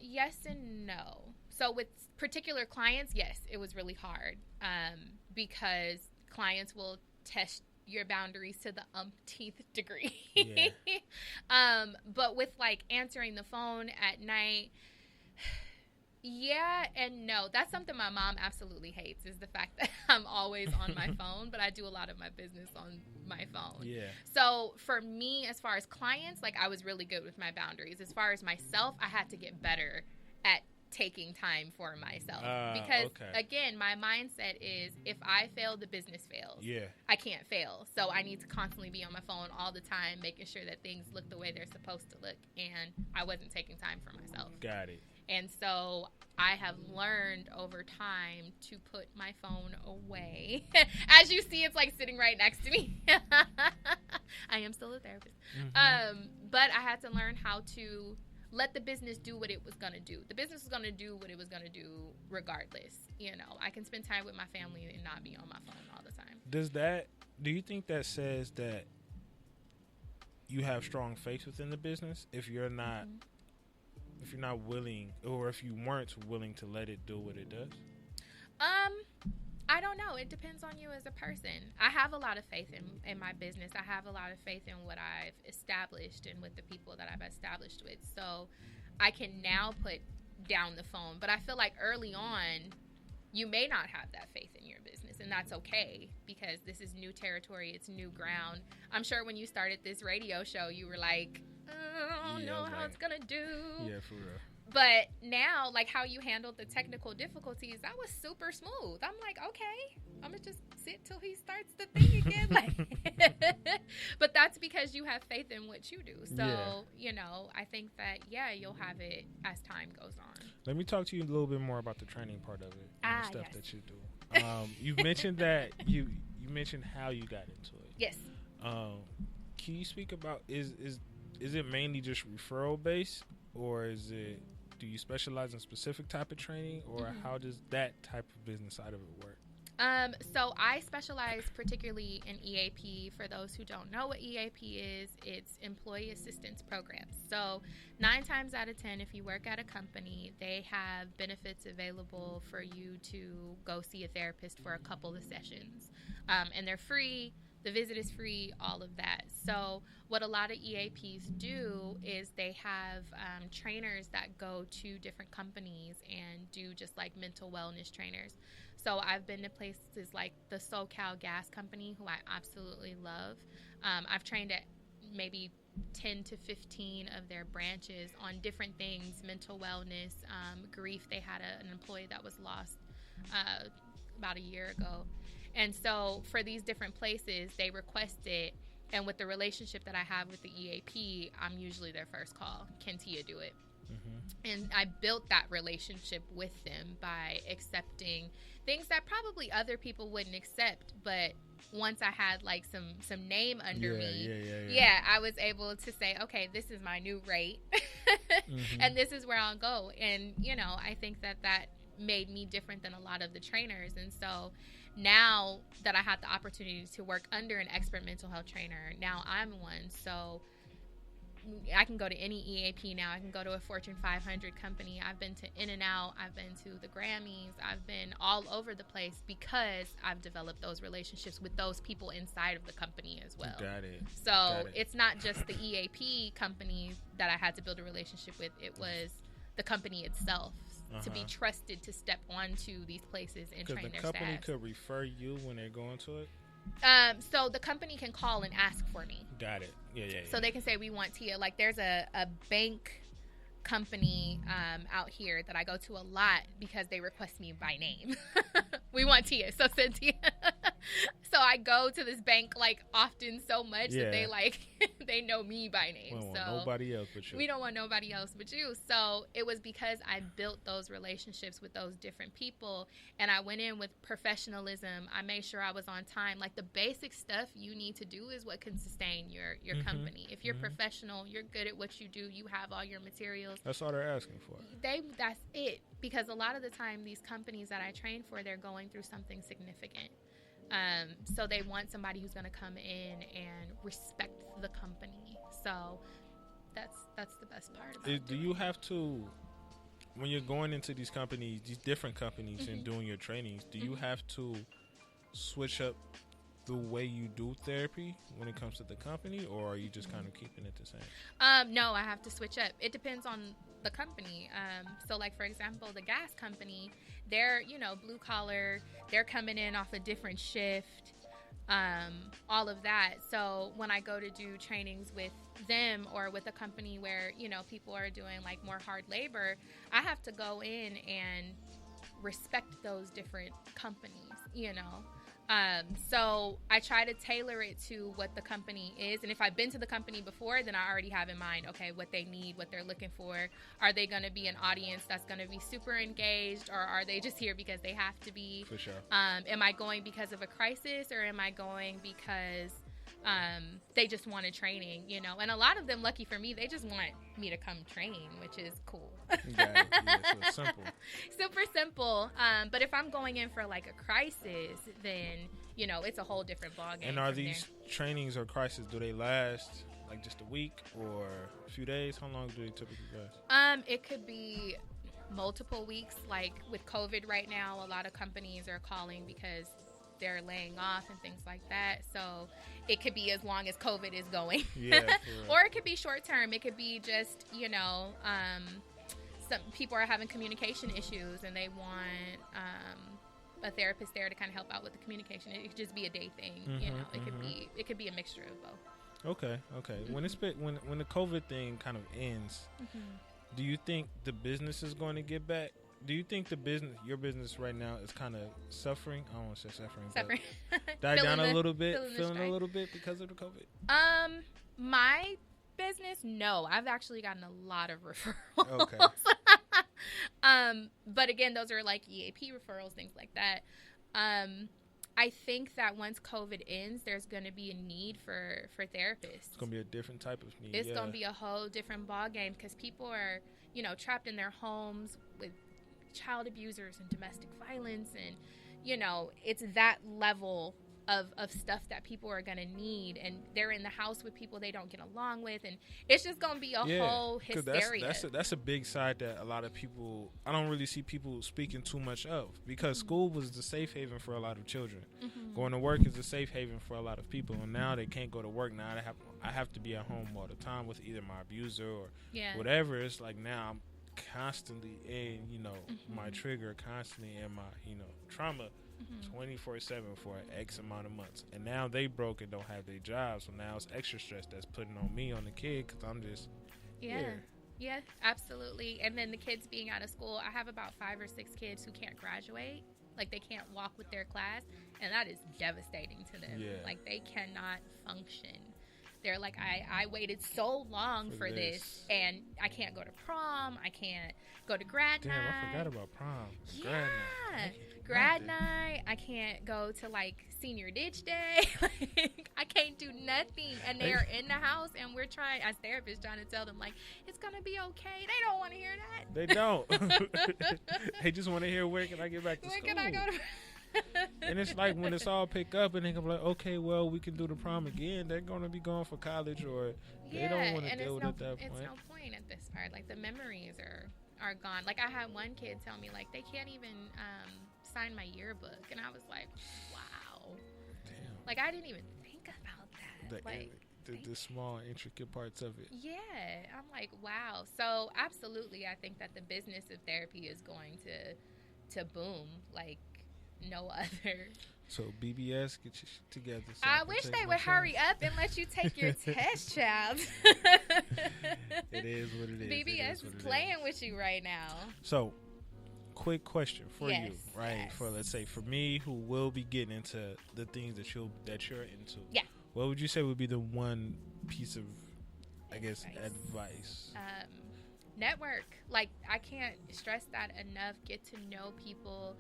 Yes and no. So with particular clients, yes, it was really hard because clients will test your boundaries to the umpteenth degree. But with like answering the phone at night, yeah and no. That's something my mom absolutely hates, is the fact that I'm always on my phone, but I do a lot of my business on my phone. Yeah. So for me, as far as clients, like, I was really good with my boundaries. As far as myself, I had to get better at taking time for myself because again, my mindset is, if I fail, the business fails. I can't fail, so I need to constantly be on my phone all the time, making sure that things look the way they're supposed to look, and I wasn't taking time for myself. Got it. And so I have learned over time to put my phone away. As you see, it's like sitting right next to me. I am still a therapist. But I had to learn how to let the business do what it was going to do. The business was going to do what it was going to do regardless. I can spend time with my family and not be on my phone all the time. Do you think that says that you have strong faith within the business if you're not if you're not willing, or if you weren't willing to let it do what it does? I don't know. It depends on you as a person. I have a lot of faith in my business. I have a lot of faith in what I've established and with the people that I've established with. So I can now put down the phone. But I feel like early on, you may not have that faith in your business, and that's okay, because this is new territory. It's new ground. I'm sure when you started this radio show, you were like, I don't know how it's going to do. Yeah, for real. But now, like how you handled the technical difficulties, that was super smooth. I'm like, okay, I'm gonna just sit till he starts the thing again. Like, but that's because you have faith in what you do. So, you know, I think that, yeah, you'll have it as time goes on. Let me talk to you a little bit more about the training part of it, and the stuff yes. that you do. You mentioned that you mentioned how you got into it. Yes. Can you speak about is it mainly just referral based, or do you specialize in specific type of training, or how does that type of business side of it work? So I specialize particularly in EAP. For those who don't know what EAP is, it's Employee Assistance Programs. So 9 times out of 10, if you work at a company, they have benefits available for you to go see a therapist for a couple of sessions. And they're free. The visit is free, all of that. So what a lot of EAPs do is they have trainers that go to different companies and do just like mental wellness trainers. So I've been to places like the SoCal Gas Company, who I absolutely love. I've trained at maybe 10 to 15 of their branches on different things, mental wellness, grief. They had an employee that was lost about a year ago. And so for these different places, they request it. And with the relationship that I have with the EAP, I'm usually their first call. Can Tia do it? And I built that relationship with them by accepting things that probably other people wouldn't accept. But once I had like some name under me, I was able to say, okay, this is my new rate. And this is where I'll go. And, you know, I think that made me different than a lot of the trainers. And so now that I had the opportunity to work under an expert mental health trainer, now I'm one. So I can go to any EAP now. I can go to a Fortune 500 company. I've been to In-N-Out. I've been to the Grammys. I've been all over the place because I've developed those relationships with those people inside of the company as well. Got it. So it's not just the EAP company that I had to build a relationship with. It was the company itself to be trusted to step onto these places and train their staff. Because the company could refer you when they're going to it? So the company can call and ask for me. Got it. Yeah. So they can say, we want Tia. Like there's a bank company out here that I go to a lot because they request me by name. We want Tia. So send Tia. So I go to this bank like often so much that they like they know me by name. We don't so want nobody else but you. We don't want nobody else but you. So it was because I built those relationships with those different people, and I went in with professionalism. I made sure I was on time. Like the basic stuff you need to do is what can sustain your company. If you're professional, you're good at what you do, you have all your materials. That's all they're asking for. That's it. Because a lot of the time, these companies that I train for, they're going through something significant. So they want somebody who's going to come in and respect the company. So that's the best part about it. Do you have to, when you're going into these companies, these different companies and doing your trainings, do you have to switch up the way you do therapy when it comes to the company, or are you just kind of keeping it the same? No, I have to switch up. It depends on the company. So like, for example, the gas company, they're, blue collar, they're coming in off a different shift, all of that. So when I go to do trainings with them or with a company where, people are doing like more hard labor, I have to go in and respect those different companies, So I try to tailor it to what the company is. And if I've been to the company before, then I already have in mind, okay, what they need, what they're looking for. Are they going to be an audience that's going to be super engaged, or are they just here because they have to be? For sure. Am I going because of a crisis, or am I going because they just wanted training, And a lot of them, lucky for me, they just want me to come train, which is cool. Yeah, so simple. Super simple. But if I'm going in for like a crisis, then, it's a whole different ballgame. And are these trainings or crises, do they last like just a week or a few days? How long do they typically last? It could be multiple weeks. Like with COVID right now, a lot of companies are calling because they're laying off and things like that. So it could be as long as COVID is going. Yeah, or it could be short term. It could be just, some people are having communication issues and they want a therapist there to kind of help out with the communication. It could just be a day thing. It could be a mixture of both. Okay. When the COVID thing kind of ends, Do you think the business is going to get back? Do you think your business right now is kind of suffering? I don't want to say suffering. Died down a little bit, feeling a little bit because of the COVID? My business, no. I've actually gotten a lot of referrals. Okay. But again, those are like EAP referrals, things like that. I think that once COVID ends, there's going to be a need for therapists. It's going to be a different type of need. It's going to be a whole different ball game because people are, trapped in their homes with child abusers and domestic violence, and it's that level of stuff that people are going to need, and they're in the house with people they don't get along with, and it's just going to be a whole hysteria. That's a big side that a lot of people, I don't really see people speaking too much of, because school was the safe haven for a lot of children. Going to work is a safe haven for a lot of people, and now they can't go to work. Now I have to be at home all the time with either my abuser or whatever. It's like now I'm constantly in, my trigger, constantly in my, trauma 24/7 for X amount of months. And now they broke and don't have their jobs, so now it's extra stress that's putting on me, on the kid, because I'm just here. Yeah, absolutely. And then the kids being out of school, I have about 5 or 6 kids who can't graduate. Like, they can't walk with their class, and that is devastating to them. Like, they cannot function. They're like, I waited so long for this, and I can't go to prom. I can't go to grad night. Damn, I forgot about prom. Yeah. Grad night. I can't go to, like, senior ditch day. Like, I can't do nothing. And they're in the house, and we're trying, as therapists, trying to tell them, like, it's going to be okay. They don't want to hear that. They don't. They just want to hear, where can I get back to school? Where can I go to And it's like when it's all pick up and they can be like, okay, well, we can do the prom again. They're going to be going for college, or they don't want to deal with it at that point. It's no point at this part. Like, the memories are gone. Like, I had one kid tell me, like, they can't even sign my yearbook. And I was like, wow. Damn. Like, I didn't even think about that. The small, intricate parts of it. Yeah. I'm like, wow. So, absolutely, I think that the business of therapy is going to boom like no other. So BBS, get your shit together. So I wish they would hurry up and let you take your test, child. It is what it is. BBS is playing with you right now. So, quick question for you, right? Yes. For, let's say, for me, who will be getting into the things that you're into. Yeah. What would you say would be the one piece of, I guess, advice? Network. Like, I can't stress that enough. Get to know people.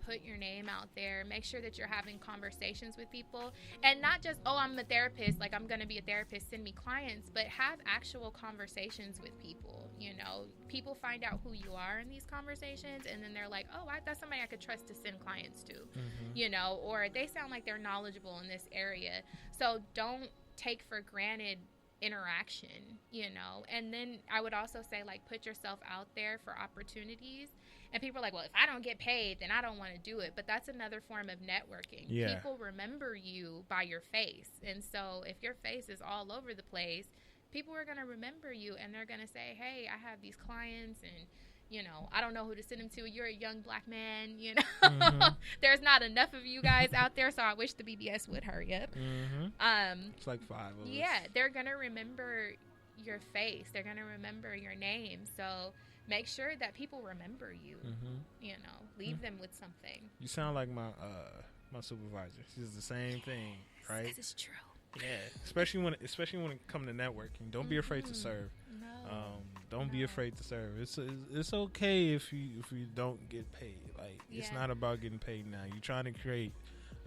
Put your name out there. Make sure that you're having conversations with people, and not just, oh, I'm a therapist, like I'm going to be a therapist, send me clients, but have actual conversations with people. People find out who you are in these conversations, and then they're like, oh, that's somebody I could trust to send clients to, or they sound like they're knowledgeable in this area. So don't take for granted interaction, and then I would also say, like, put yourself out there for opportunities. And people are like, well, if I don't get paid, then I don't want to do it. But that's another form of networking. Yeah. People remember you by your face. And so if your face is all over the place, people are going to remember you, and they're going to say, hey, I have these clients, and I don't know who to send them to. You're a young black man, There's not enough of you guys out there, so I wish the BBS would hurry up. It's like 5 of us. Yeah, they're going to remember your face. They're going to remember your name. So make sure that people remember you, leave them with something. You sound like my supervisor. She's the same thing, right? This is true. Yeah, especially when it comes to networking. Don't be afraid to serve. No. Don't be afraid to serve. It's okay if you don't get paid. Like, it's not about getting paid now. You're trying to create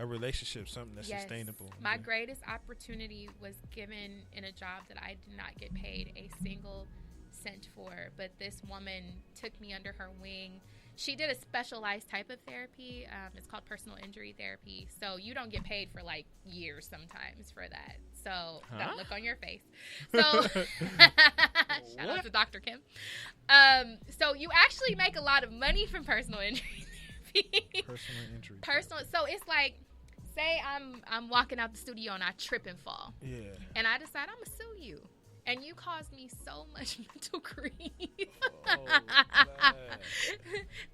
a relationship, something that's sustainable. My greatest opportunity was given in a job that I did not get paid a single cent for, but this woman took me under her wing. She did a specialized type of therapy. It's called personal injury therapy. So you don't get paid for like years sometimes for that. So that look on your face. So shout out to Dr. Kim. So you actually make a lot of money from personal injury therapy. So it's like, say I'm walking out the studio and I trip and fall. Yeah. And I decide I'm gonna sue you. And you caused me so much mental grief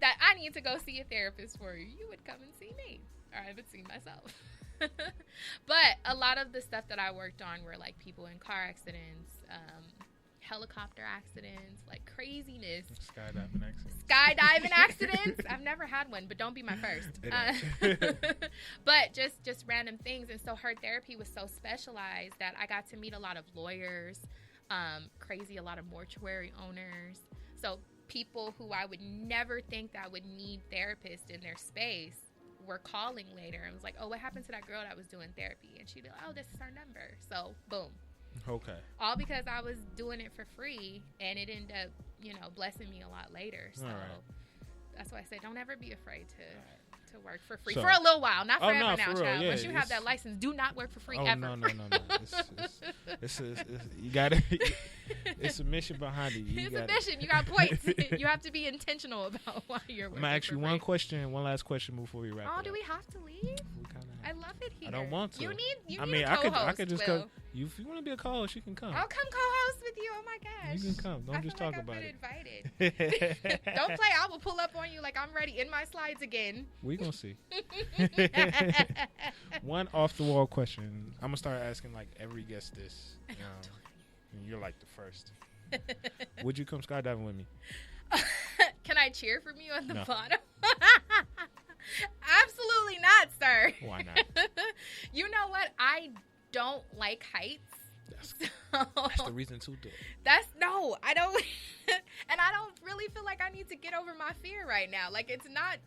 that I need to go see a therapist for you. You would come and see me, or I would see myself. But a lot of the stuff that I worked on were like people in car accidents, helicopter accidents, like craziness. Skydiving accident. Skydiving accidents. I've never had one, but don't be my first. But just random things. And so her therapy was so specialized that I got to meet a lot of lawyers, a lot of mortuary owners. So people who I would never think that would need therapists in their space were calling later and was like, oh, what happened to that girl that was doing therapy? And she'd be like, oh, this is her number. So boom. Okay. All because I was doing it for free, and it ended up, blessing me a lot later. So that's why I say don't ever be afraid to work for free for a little while, not forever now, child. Yeah, once you have that license, do not work for free ever. No. You got it. It's a mission behind it. It's a mission. You got points. You have to be intentional about why you're working. I'm gonna ask you one last question before we wrap. Oh, do we have to leave? I love it here. I don't want to. You need a I co-host, could just Will. go. If you want to be a co-host, you can come. I'll come co-host with you. Oh my gosh. You can come. Don't just talk about it. it. Invited. Don't play. I will pull up on you like I'm ready in my slides again. We gonna see. One off the wall question. I'm gonna start asking like every guest this. And you're like the first. Would you come skydiving with me? Can I cheer from you at the No. bottom? Absolutely not, sir. Why not? You know what? I don't like heights. That's the reason to do it. I don't and I don't really feel like I need to get over my fear right now. Like it's not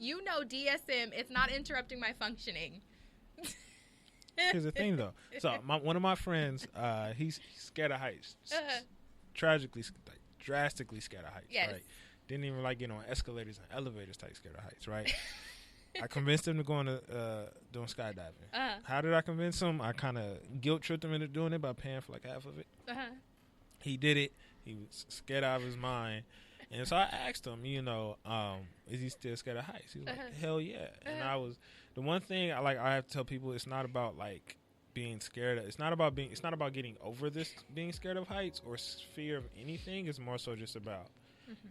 DSM, it's not interrupting my functioning. Here's the thing though. So one of my friends, he's scared of heights. Drastically scared of heights. Yes. Right? Didn't even like get on escalators and elevators type scared of heights, right? I convinced him to go into doing skydiving. How did I convince him? I kind of guilt tripped him into doing it by paying for like half of it. He did it. He was scared out of his mind. And so I asked him, is he still scared of heights? He was like, hell yeah. And the one thing I have to tell people, it's not about like being scared. It's not about getting over this being scared of heights or fear of anything. It's more so just about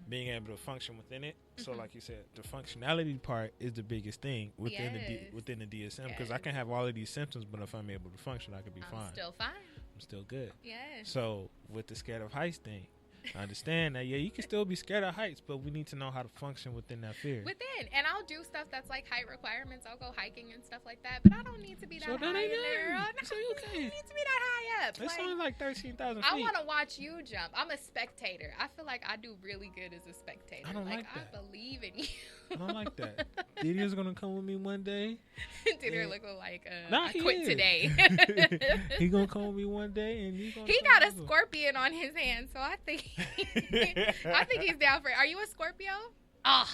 being able to function within it. So like you said, the functionality part is the biggest thing within the DSM, because I can have all of these symptoms, but if I'm able to function, I could be fine. Still fine. I'm still good. Yes. So with the scared of heights thing, I understand that, you can still be scared of heights, but we need to know how to function within that fear. And I'll do stuff that's like height requirements. I'll go hiking and stuff like that, but I don't need to be that high in there. So you okay. I don't need to be that high up. It's only like 13,000 feet. I want to watch you jump. I'm a spectator. I feel like I do really good as a spectator. I don't like that. I believe in you. I don't like that. Didier's going to come with me one day. Didier look like nah, I quit today. He going to come with me one day, and he got a scorpion on his hand, so I think he's down for it. Are you a Scorpio? Why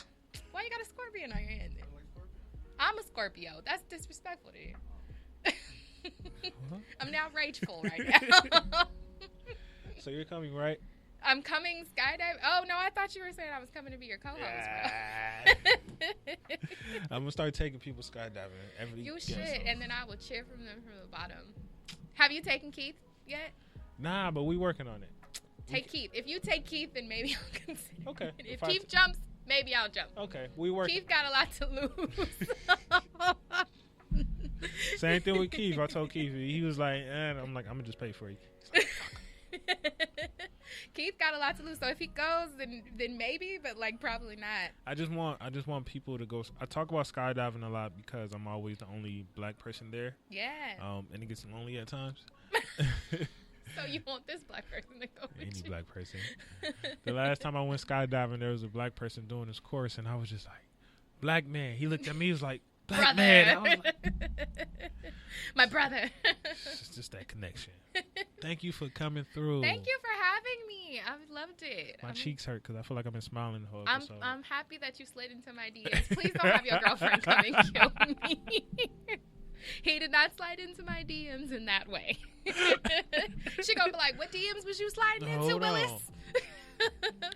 you got a scorpion on your hand then? I'm a Scorpio. That's disrespectful to you. I'm now rageful right now. So you're coming, right? I'm coming skydiving. Oh, no, I thought you were saying I was coming to be your co-host, bro. I'm going to start taking people skydiving. You should, and then I will cheer from them from the bottom. Have you taken Keith yet? Nah, but we working on it. Take Keith. If you take Keith, then maybe I'll consider Okay. it. If Keith jumps, maybe I'll jump. Okay, we work. Keith got a lot to lose. Same thing with Keith. I told Keith, he was like, I'm like, I'm going to just pay for you. Keith got a lot to lose, so if he goes, then maybe, but like probably not. I just want people to go. I talk about skydiving a lot because I'm always the only black person there. Yeah. And it gets lonely at times. So you want this black person to go with Any you? black person. The last time I went skydiving, there was a black person doing this course, and I was just like, black man. He looked at me, he was like, black brother. man. I was like, my brother. It's just that connection. Thank you for coming through. Thank you for having me. I've loved it. My cheeks hurt because I feel like I've been smiling the whole episode. I'm happy that you slid into my DMs. Please don't have your girlfriend come and kill me. He did not slide into my DMs in that way. She gonna be like, what DMs was you sliding into, Willis?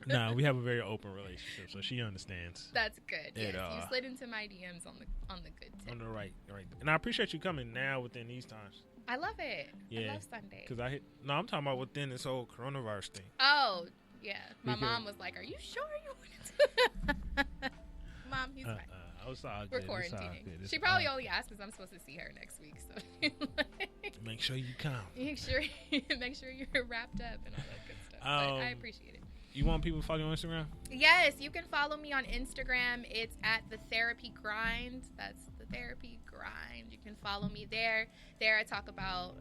Nah, we have a very open relationship, so she understands. That's good. Yes, you slid into my DMs on the good tip. On the right. And I appreciate you coming now within these times. I love it. Yeah. I love Sunday. Because I'm talking about within this whole coronavirus thing. Oh, yeah. My mom was like, are you sure you wanted to? Mom, he's fine. We're quarantining. She probably only asked because I'm supposed to see her next week. So make sure you come. Make sure you're wrapped up and all that good stuff. But I appreciate it. You want people to follow you on Instagram? Yes, you can follow me on Instagram. It's at The Therapy Grind. That's The Therapy Grind. You can follow me there. There I talk about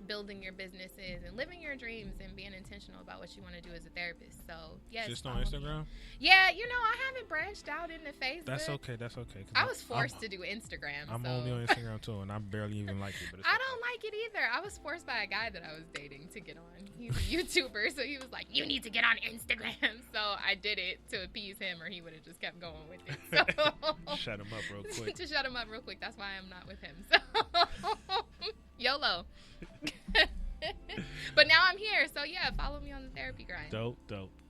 building your businesses and living your dreams and being intentional about what you want to do as a therapist. So, yes. Just on Instagram? Yeah, you know, I haven't branched out into Facebook. That's okay. 'Cause I was forced to do Instagram. I'm so. only on Instagram too, and I barely even like it. But it's I okay. don't like it either. I was forced by a guy that I was dating to get on. He's a YouTuber, so he was like, "You need to get on Instagram." So I did it to appease him, or he would have just kept going with it. So Shut him up real quick. to shut him up real quick. That's why I'm not with him. So YOLO. But now I'm here, so yeah, follow me on The Therapy Grind. Dope.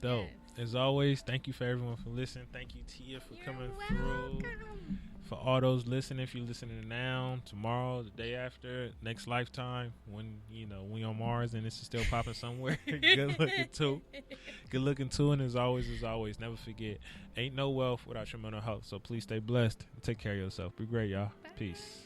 Yes. As always, thank you for everyone for listening. Thank you, Tia, for coming through. For all those listening, if you're listening now, tomorrow, the day after, next lifetime, when we on Mars and this is still popping somewhere, good looking too. And as always, never forget, ain't no wealth without your mental health. So please stay blessed and take care of yourself. Be great, y'all. Bye. Peace.